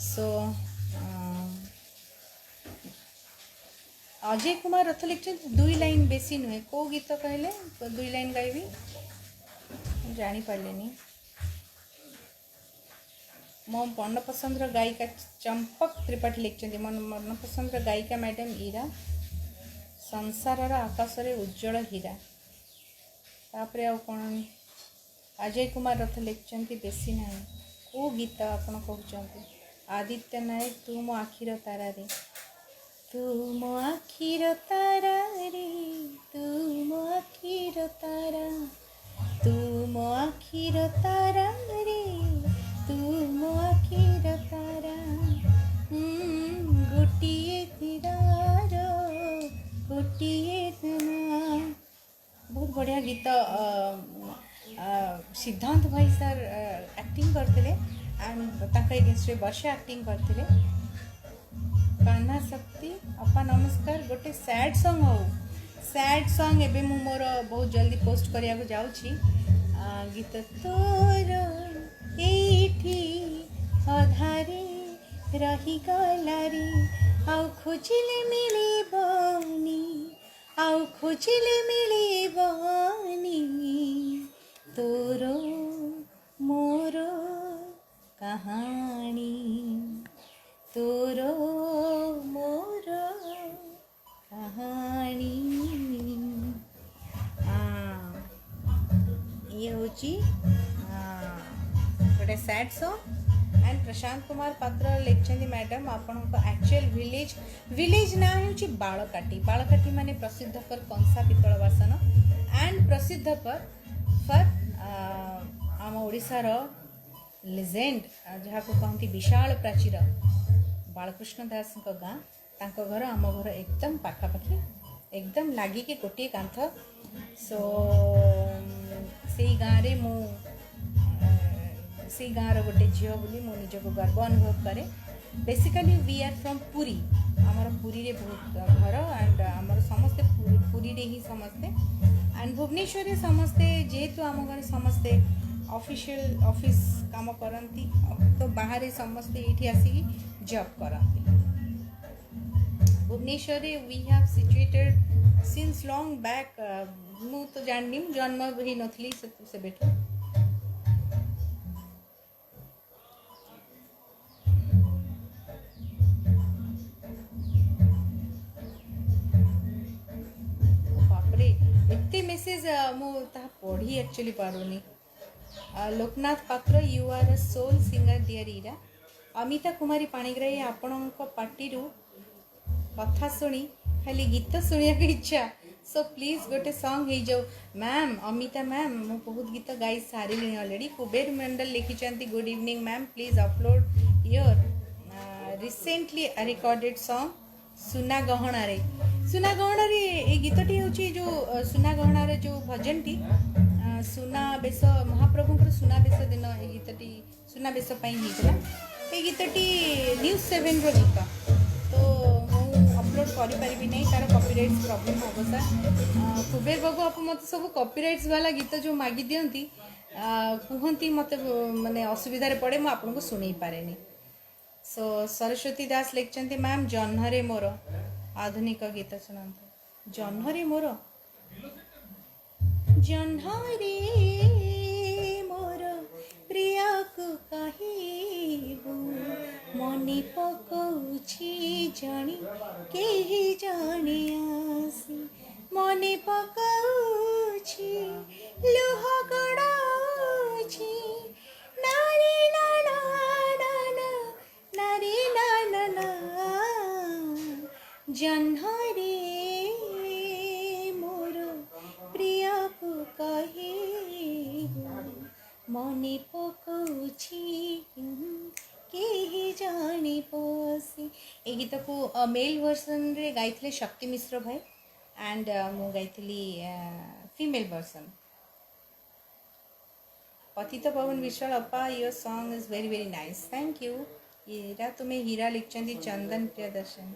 so Ajay Kumar Rath लिखिं 2 लाइन बेसी नुहे को गीत कहले 2 लाइन गाइबी जानी पारलेनी मो मनपसंद गायिका चंपक त्रिपाठी लिखिं मो मनपसंद गायिका मैडम ईरा संसार आकाश रे उज्जवल हीरा तापरे आ कौन अजय कुमार रथ लिखिं बेसी ना को गीत आपन कहते आदित्य नायक तू मो आखिर तारा रे तू मो आखिर तारा रे तू मो आखिर तारा तू मो आखिर तारा रे तू मो आखिर तारा गोटिए तीरार गोटिए तना बहुत बढ़िया गीत सिद्धांत भाई सर एक्टिंग करते एंड एगेंस्ट वर्षा एक्टिंग करते कान्हा शक्ति अपा नमस्कार गोटे सैड सॉन्ग हो सैड सॉन्ग एबे मु मोर बहुत जल्दी पोस्ट करिया को जाउची गीत तोर एठी अधारे रही गलारी आउ खोजिले मिलिबनी आउ खोजिले मिलिबनी तोरो मोरो कहानी तोरो मोरो कहानी ये होची गोटे sad song and Prashant Kumar पात्र लिखिं मैडम आपण एक्चुअल विलेज ना होची बालकाटी माने प्रसिद्ध फॉर कंसा पितल बासन एंड प्रसिद्ध फॉर आम ओडिशार लेजेंड जहाँ को कहती विशाल प्राचीर बालकृष्ण दास गाँ तांको घर आम घर एकदम पाखापाखि एकदम लागिकी गोटे कांथ सो से गाँव मु से गाँव गोटे झील बोली मु निजको गर्व अनुभव करे basically we are from Puri आमर पुरी रे बहुत घर एंड आमर समस्ते पुरी रे ही समस्ते एंड भुवनेश्वर रे समस्ते जेहेतु आम घर समस्ते ऑफिशियल ऑफिस काम करती तो बाहर समस्ते ये आसिक जॉब करती Bhubaneswar we have situated since long back मु तो जाननी जन्म ही नथली से बेठो बापरे एते मेसेज मु ता पढ़ी एक्चुअली पारुनी Loknath Patra you are a soul singer dear Ira Amita Kumari Panigrahi आपणक पार्टी कथा शुणी खाली गीत शुणा इच्छा सो प्लीज गोटे सॉन्ग हो जाओ मैम अमिता मैम मु बहुत गीत गाई सारे अलरेडी कुबेर मंडल लिखिं good evening ma'am please upload your recently recorded song सुना गहना रे ये गीतटी हूँ जो सुना गहना रे जो भजनटी सुनाबेश महाप्रभुंर सुनाबेश दिन ये गीतटी सुनाबेश होता ये गीतटी न्यूज़ 7 रो गीत तो अपलोड करें नहीं तार कॉपीराइट्स प्रॉब्लम हम सर कुबेर बाबू आप मत सब कॉपीराइट्स वाला गीत जो मागी दियंती कहती मत माने असुविधा पड़े मुझे आपको शुणी पारे सो सरस्वती दास लिखते मैम जह्नरे मोर आधुनिक गीत शुणा जह्नरे मोर जह्नरे मोर प्रिय को कहबू मनी पकौछि जानी केही जाने आसी मनी पकौछि लुह गड़ाछि नारी नाना नाना नारी नाना ना जह्नरे मोर प्रिय को कहबू मनी पकौछि केही जानी पसी ए गीत को मेल वर्सन रे गाइथिले शक्ति मिश्र भाई एंड मु गाइथिली फीमेल वर्सन पतित पवन विशाल अपा your song is very very nice thank you Hira तुम्हें हीरा लिखचंदी चंदन प्रियदर्शन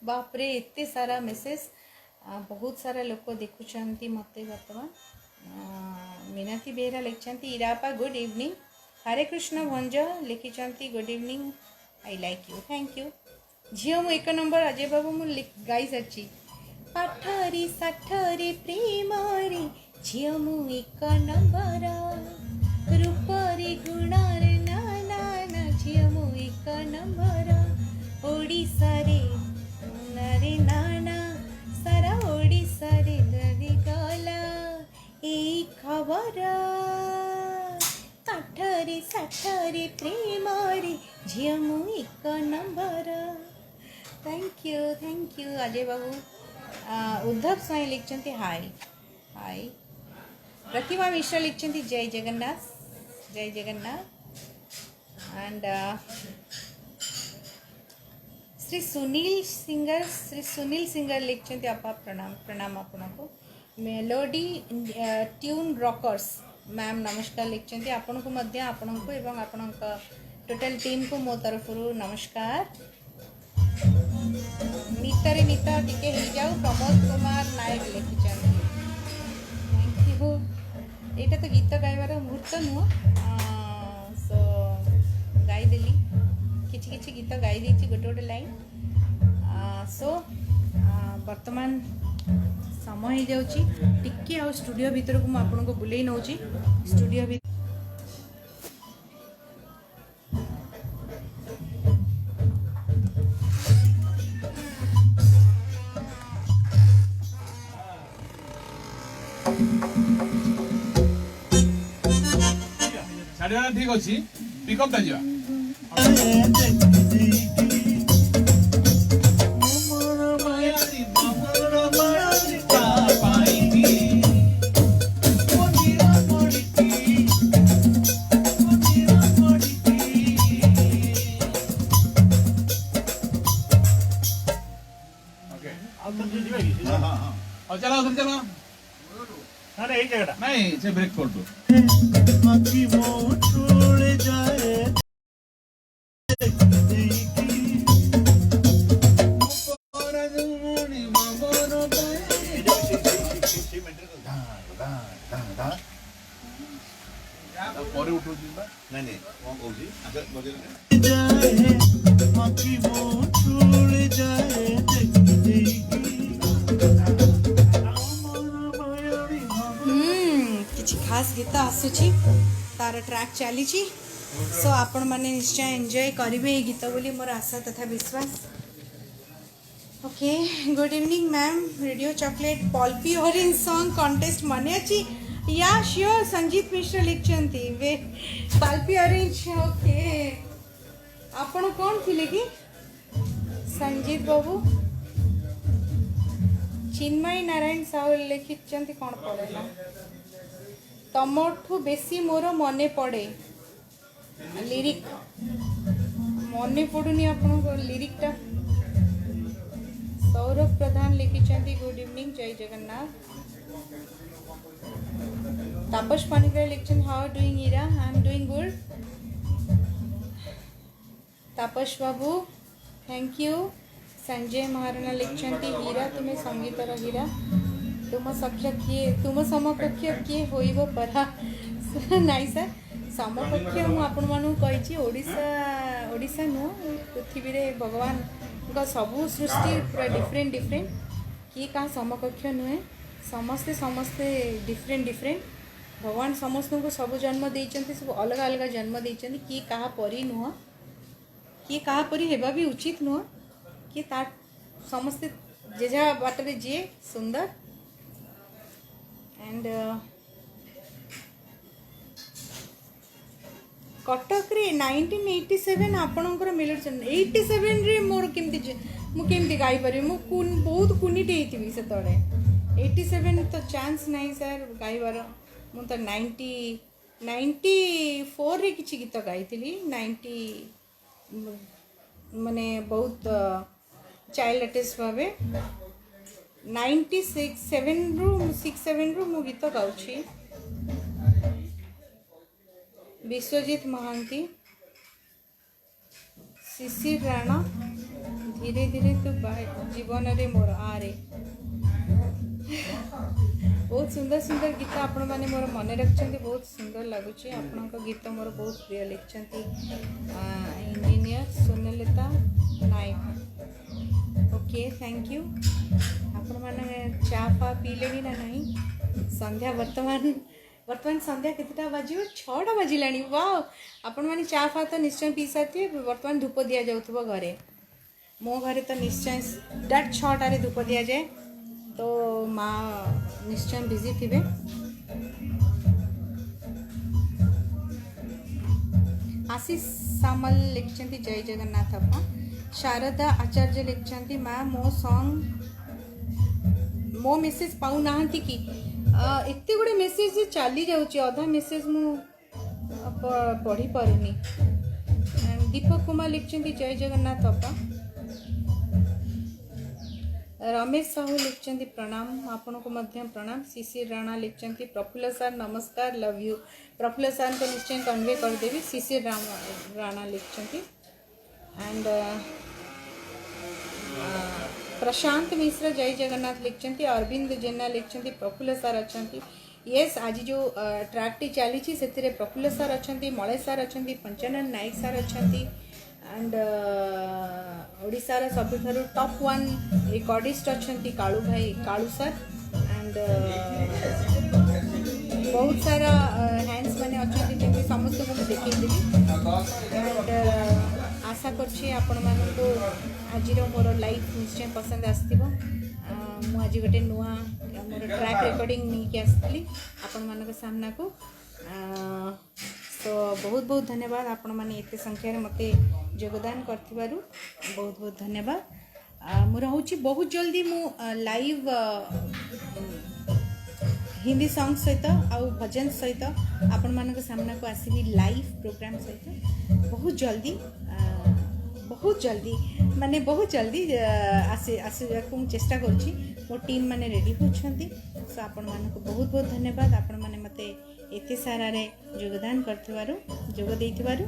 बापरे एते सारा मेसेज बहुत सारा लोक देखुंट मत बर्तमान मीनाती बेहरा लिखते इरापा गुड इवनिंग हरे कृष्ण भंज लिखिं good evening I like you thank you झील मु 1 नंबर अजय बाबू मु गाई सारी पाठरी साठरी प्रेम रे झील मु 1 नंबर रूपरी गुणारे नाना ना झील मु 1 नंबर ओडिशा रे नारे नाना सारा ओडिशा रे नदी गला ए खबर काठरी साठरी प्रेम रे झील मु 1 नंबर थैंक यू अजय बाबू उद्धव स्वाई लिखते हाय हाय प्रतिमा मिश्रा लिखते जय जगन्नाथ एंड श्री सुनील सिंगर लिखते आपा प्रणाम आपको मेलोडी ट्यून रॉकर्स मैम नमस्कार लिखते आपण को मध्य आपण को एवं आपण टोटल टीम को मो तरफ नमस्कार मितर मित टिके हो जाऊ प्रमोद कुमार नायक लिखिं थैंक यू यहाँ तो गीत गाइबार मुहूर्त नुह सो गाईदेली किछि गीत गाई देछि गोटे गोटे लाइन सो वर्तमान समय हो जाउची टिके आ स्टूडियो भीतर को आपको बुले नौची स्टूडियो भी साढ़े ठीक अच्छी पिकअप दिया ଜାଗାଟା ନାଇଁ ସେ ବ୍ରେକ୍ କରିଦୁ ପରେ ଉଠଉଛି ବା ନାଇଁ ନାଇଁ କ'ଣ କହୁଛି ଆଚ୍ଛା ବଜେଇଲେ କିଛି ଖାସ୍ ଗୀତ ଆସୁଛି ତାର ଟ୍ରାକ୍ ଚାଲିଛି ସୋ ଆପଣମାନେ ନିଶ୍ଚୟ ଏନ୍ଜୟ କରିବେ ଏଇ ଗୀତ ବୋଲି ମୋର ଆଶା ତଥା ବିଶ୍ୱାସ okay good evening ma'am Radio Chocolate Pulpy Orange song contest ମନେ ଅଛି या श्योर संजीत मिश्र लिखचंती वे पल्पी ऑरेंज ओके आपण कौन थिले कि संजीत बाबू चिन्मय नारायण साहू लिखिचंती कौन पड़ेला तमठू बेसी मोर मने पड़े लिरिक मने पड़ुनी आपण लिरिक टा सौरभ प्रधान लिखिचंती गुड इवनिंग जय जगन्नाथ तापस पानिग्राही लिखचन how doing Ira I am doing good Tapas बाबू थैंक यू संजय महाराणा लिखचंती हीरा तुम्हें संगीतर हीरा तुम सख्य किए तुम समकक्ष किए होइबो परा नाई सर समकक्ष मु आपण मानु कहिछि ओडिसा नु पृथ्वी रे भगवान का सबु सृष्टि पूरा डिफरेंट किए का समकक्ष नुहे समस्ते डिफरेंट भगवान समस्त को सब जन्म देइचंती सब अलग अलग जन्म देइचंती किए कहा परी नुह किए कहा परी हेबा भी उचित नुह किए तार समस्ते जेजा बाटरे जे सुंदर एंड कटक रे 1987 आपणकर मिलुछन 87 रे मोर केमती गाई पारि मु बहुत कुनीटे हेतिबी से तळे 87 तो चांस नहीं सर गाइबार मु तो 94 रे किछि गीत गाइथिली 90 माने बहुत चाइल्ड आर्टिस्ट भावे 96 रु मु गीत गाउछि विश्वजीत महांती शिशिर राणा धीरे धीरे तो जीवन रे मोर आरे बहुत सुंदर गीत आपण माने मोर मन रखछन्ती बहुत सुंदर लागुची आपनका गीत मोर बहुत प्रिय लिखछन्ती engineer Sonalata Nayak okay thank you आपण माने चा पा पीलेनी ना नहीं संध्या वर्तमान संध्या केतेटा बाजियो 6टा बाजिलानी वाओ आपण माने चा पा तो निश्चय पी साथी वर्तमान धूप दिया जाउथबो घरे मो घरे तो निश्चय डाट 6टा रे धूप दिया जाए तो माँ निश्चय बिजी थे आशीष सामल लिखचंती जय जगन्नाथ अप्पा शारदा आचार्य लिखचंती माँ मो सॉन्ग मो मेसेज पाऊ नाहंती कि एते गुडे मेसेज चली जाउची अधा मेसेज मु पढ़ी पारुनी दीपक कुमार लिखचंती जय जगन्नाथ अप्पा रमेश साहू लिखचंती प्रणाम आपण को मध्य प्रणाम शिशिर राणा लिखचंती प्रफुल्ल सर नमस्कार लव यू प्रफुल्ल सर को निश्चय कन्वे कर देवी शिशिर राणा लिखचंती एंड प्रशांत मिश्र जय जगन्नाथ लिखचंती अरविंद जेना लिखचंती प्रफुल्ल सर अछंती यस आज जो ट्रैक टी चली से प्रफुल्ल सर अछंती मलेश सर अछंती पंचानन नायक सर अछंती एंड ओडिशार सबुठारु टॉप 1 रिकॉर्डिस्ट अछंती कालू भाई कालू सर एंड बहुत सारा हैंड्स माने अछंती जेमि समस्त को देखै देबी एंड आशा करछि आपण मानको को आजिर मोर लाइफ निश्चय पसंद आस्तिबो मु आज गोटे नुआ मोर ट्रैक रिकॉर्डिंग नहीं के आस्तिली आपण मानक सामना को तो बहुत बहुत धन्यवाद आपण माने एते संख्या रे मते योगदान करथिबारु बहुत बहुत धन्यवाद मु रहउची बहुत जल्दी मु लाइव हिंदी सॉन्ग सहित आउ भजन सहित आपण मानक सामना को आसीबी लाइव प्रोग्राम सहित बहुत जल्दी माने बहुत जल्दी आसे को चेष्टा करछि मो टीम माने रेडी होछंती सो आपण मानक बहुत बहुत धन्यवाद आपण माने मते एते सारा रे योगदान करथिबारु जोग देथिबारु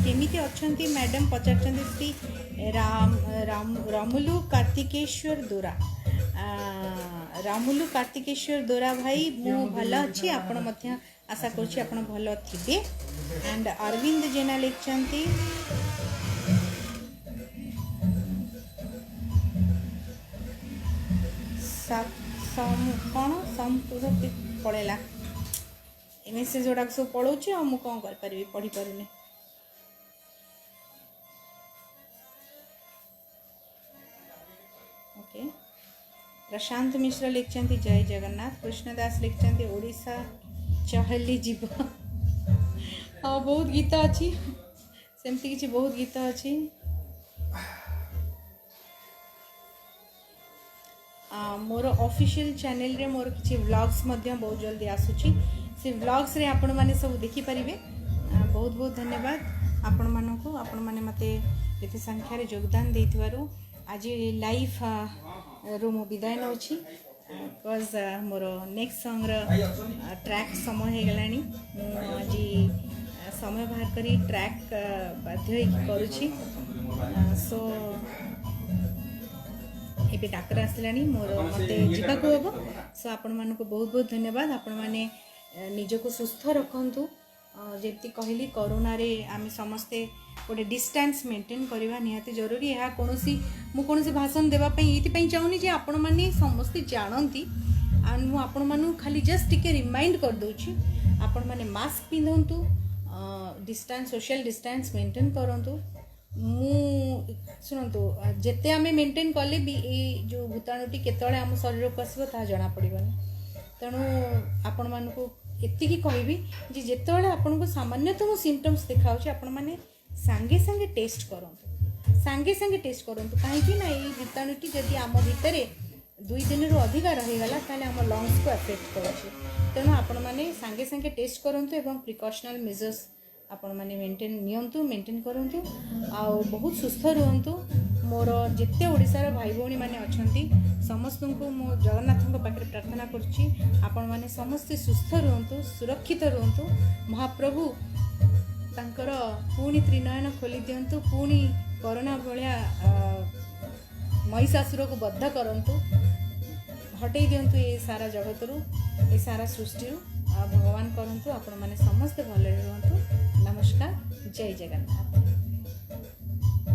केमिति अछंती मैडम पचारचंदी श्री रामुलु कार्तिकेश्वर दोरा रामुलु कार्तिकेश्वर दोरा भाई मु भल अच्छी आपण मध्य आशा करुछि आपण भल थिबे एंड अरविंद जेना लिखचंती कौन संपूर्ति पड़ेला मेसेज गुड़ा सब पढ़ाऊँ आ मुझे कौन कर पढ़ी पारूनी ओके प्रशांत मिश्र लिखते जय जगन्नाथ कृष्णदास लिखते ओडिशा चहली जीव हाँ बहुत गीत अच्छी सेमती किसी बहुत गीत अच्छी मोर ऑफिशियल चैनल रे मोर किसी व्लॉग्स मध्य बहुत जल्दी आसुची से व्लॉग्स रे आपण माने सब देखि परिबे बहुत बहुत धन्यवाद आपण मानको आपण माने मते एते संख्या रे योगदान देथिवारु आज लाइव रो मो विदाय नउची बिकॉज मोर नेक्स्ट सॉन्ग रो ट्रैक समय हे गलानी आज समय बाहर करी ट्रैक बाध्य करूची सो एबे डाक्टर आसलानी मोर मते जीवाको हबो सो आपण मानको बहुत बहुत धन्यवाद आपण माने निजको सुस्थ रखंतु जेति कहली कोरोना रे आमी समस्ते गोटे डिस्टेंस मेंटेन करबा निहाती जरूरी ଏହା कोनोसी भाषण देबा पई एति पई चाहुनी जे आपण माने समस्ते जानंती एंड मु आपण मानु खाली जस्ट टिके रिमाइंड कर दोची आपण माने मास्क पिंधंतु डिस्टेंस सोशल डिस्टेंस मेंटेन करंतु मु शुणु जिते आम मेंटेन कले भी ये जो भूताणुटी केतले आम शरीर को आसो ता जना पड़ोनी तेणु आपण मानक एतिकी कहबी जे जेतेबेले आपन को सामान्यतम सिम्पटम्स देखा आपण माने सांगे सांगे टेस्ट करंतु सांगे सांगे टेस्ट करंतु कहीं ना ये भूताणुटी जदि आम भितर 2 दिन रु अधिक रहीगला ताले आम लंग्स को अफेक्ट करुच्छे तेणु आपण माने सांगे सांगे टेस्ट करंतु एवं प्रिकॉशनल मेजर्स आपण माने मेंटेन करंतु आ बहुत सुस्थ रुहंतु मोर जिते ओडिशार भाई भौणी माने अछंती समस्त को मो जगन्नाथ पाखे प्रार्थना करुच्ची आपण माने समस्ते सुस्थ रुहंतु सुरक्षित रुहंतु महाप्रभु तांकर पुणी त्रिनयन खोली दियंतु पुणी कोरोना भलिया महिषासुर को बद्ध करंतु हटई दियंतु ये सारा जगतरू ये सारा सृष्टि भगवान करंतु आपण माने समस्ते भले रुहंतु नमस्कार जय जगन्नाथ।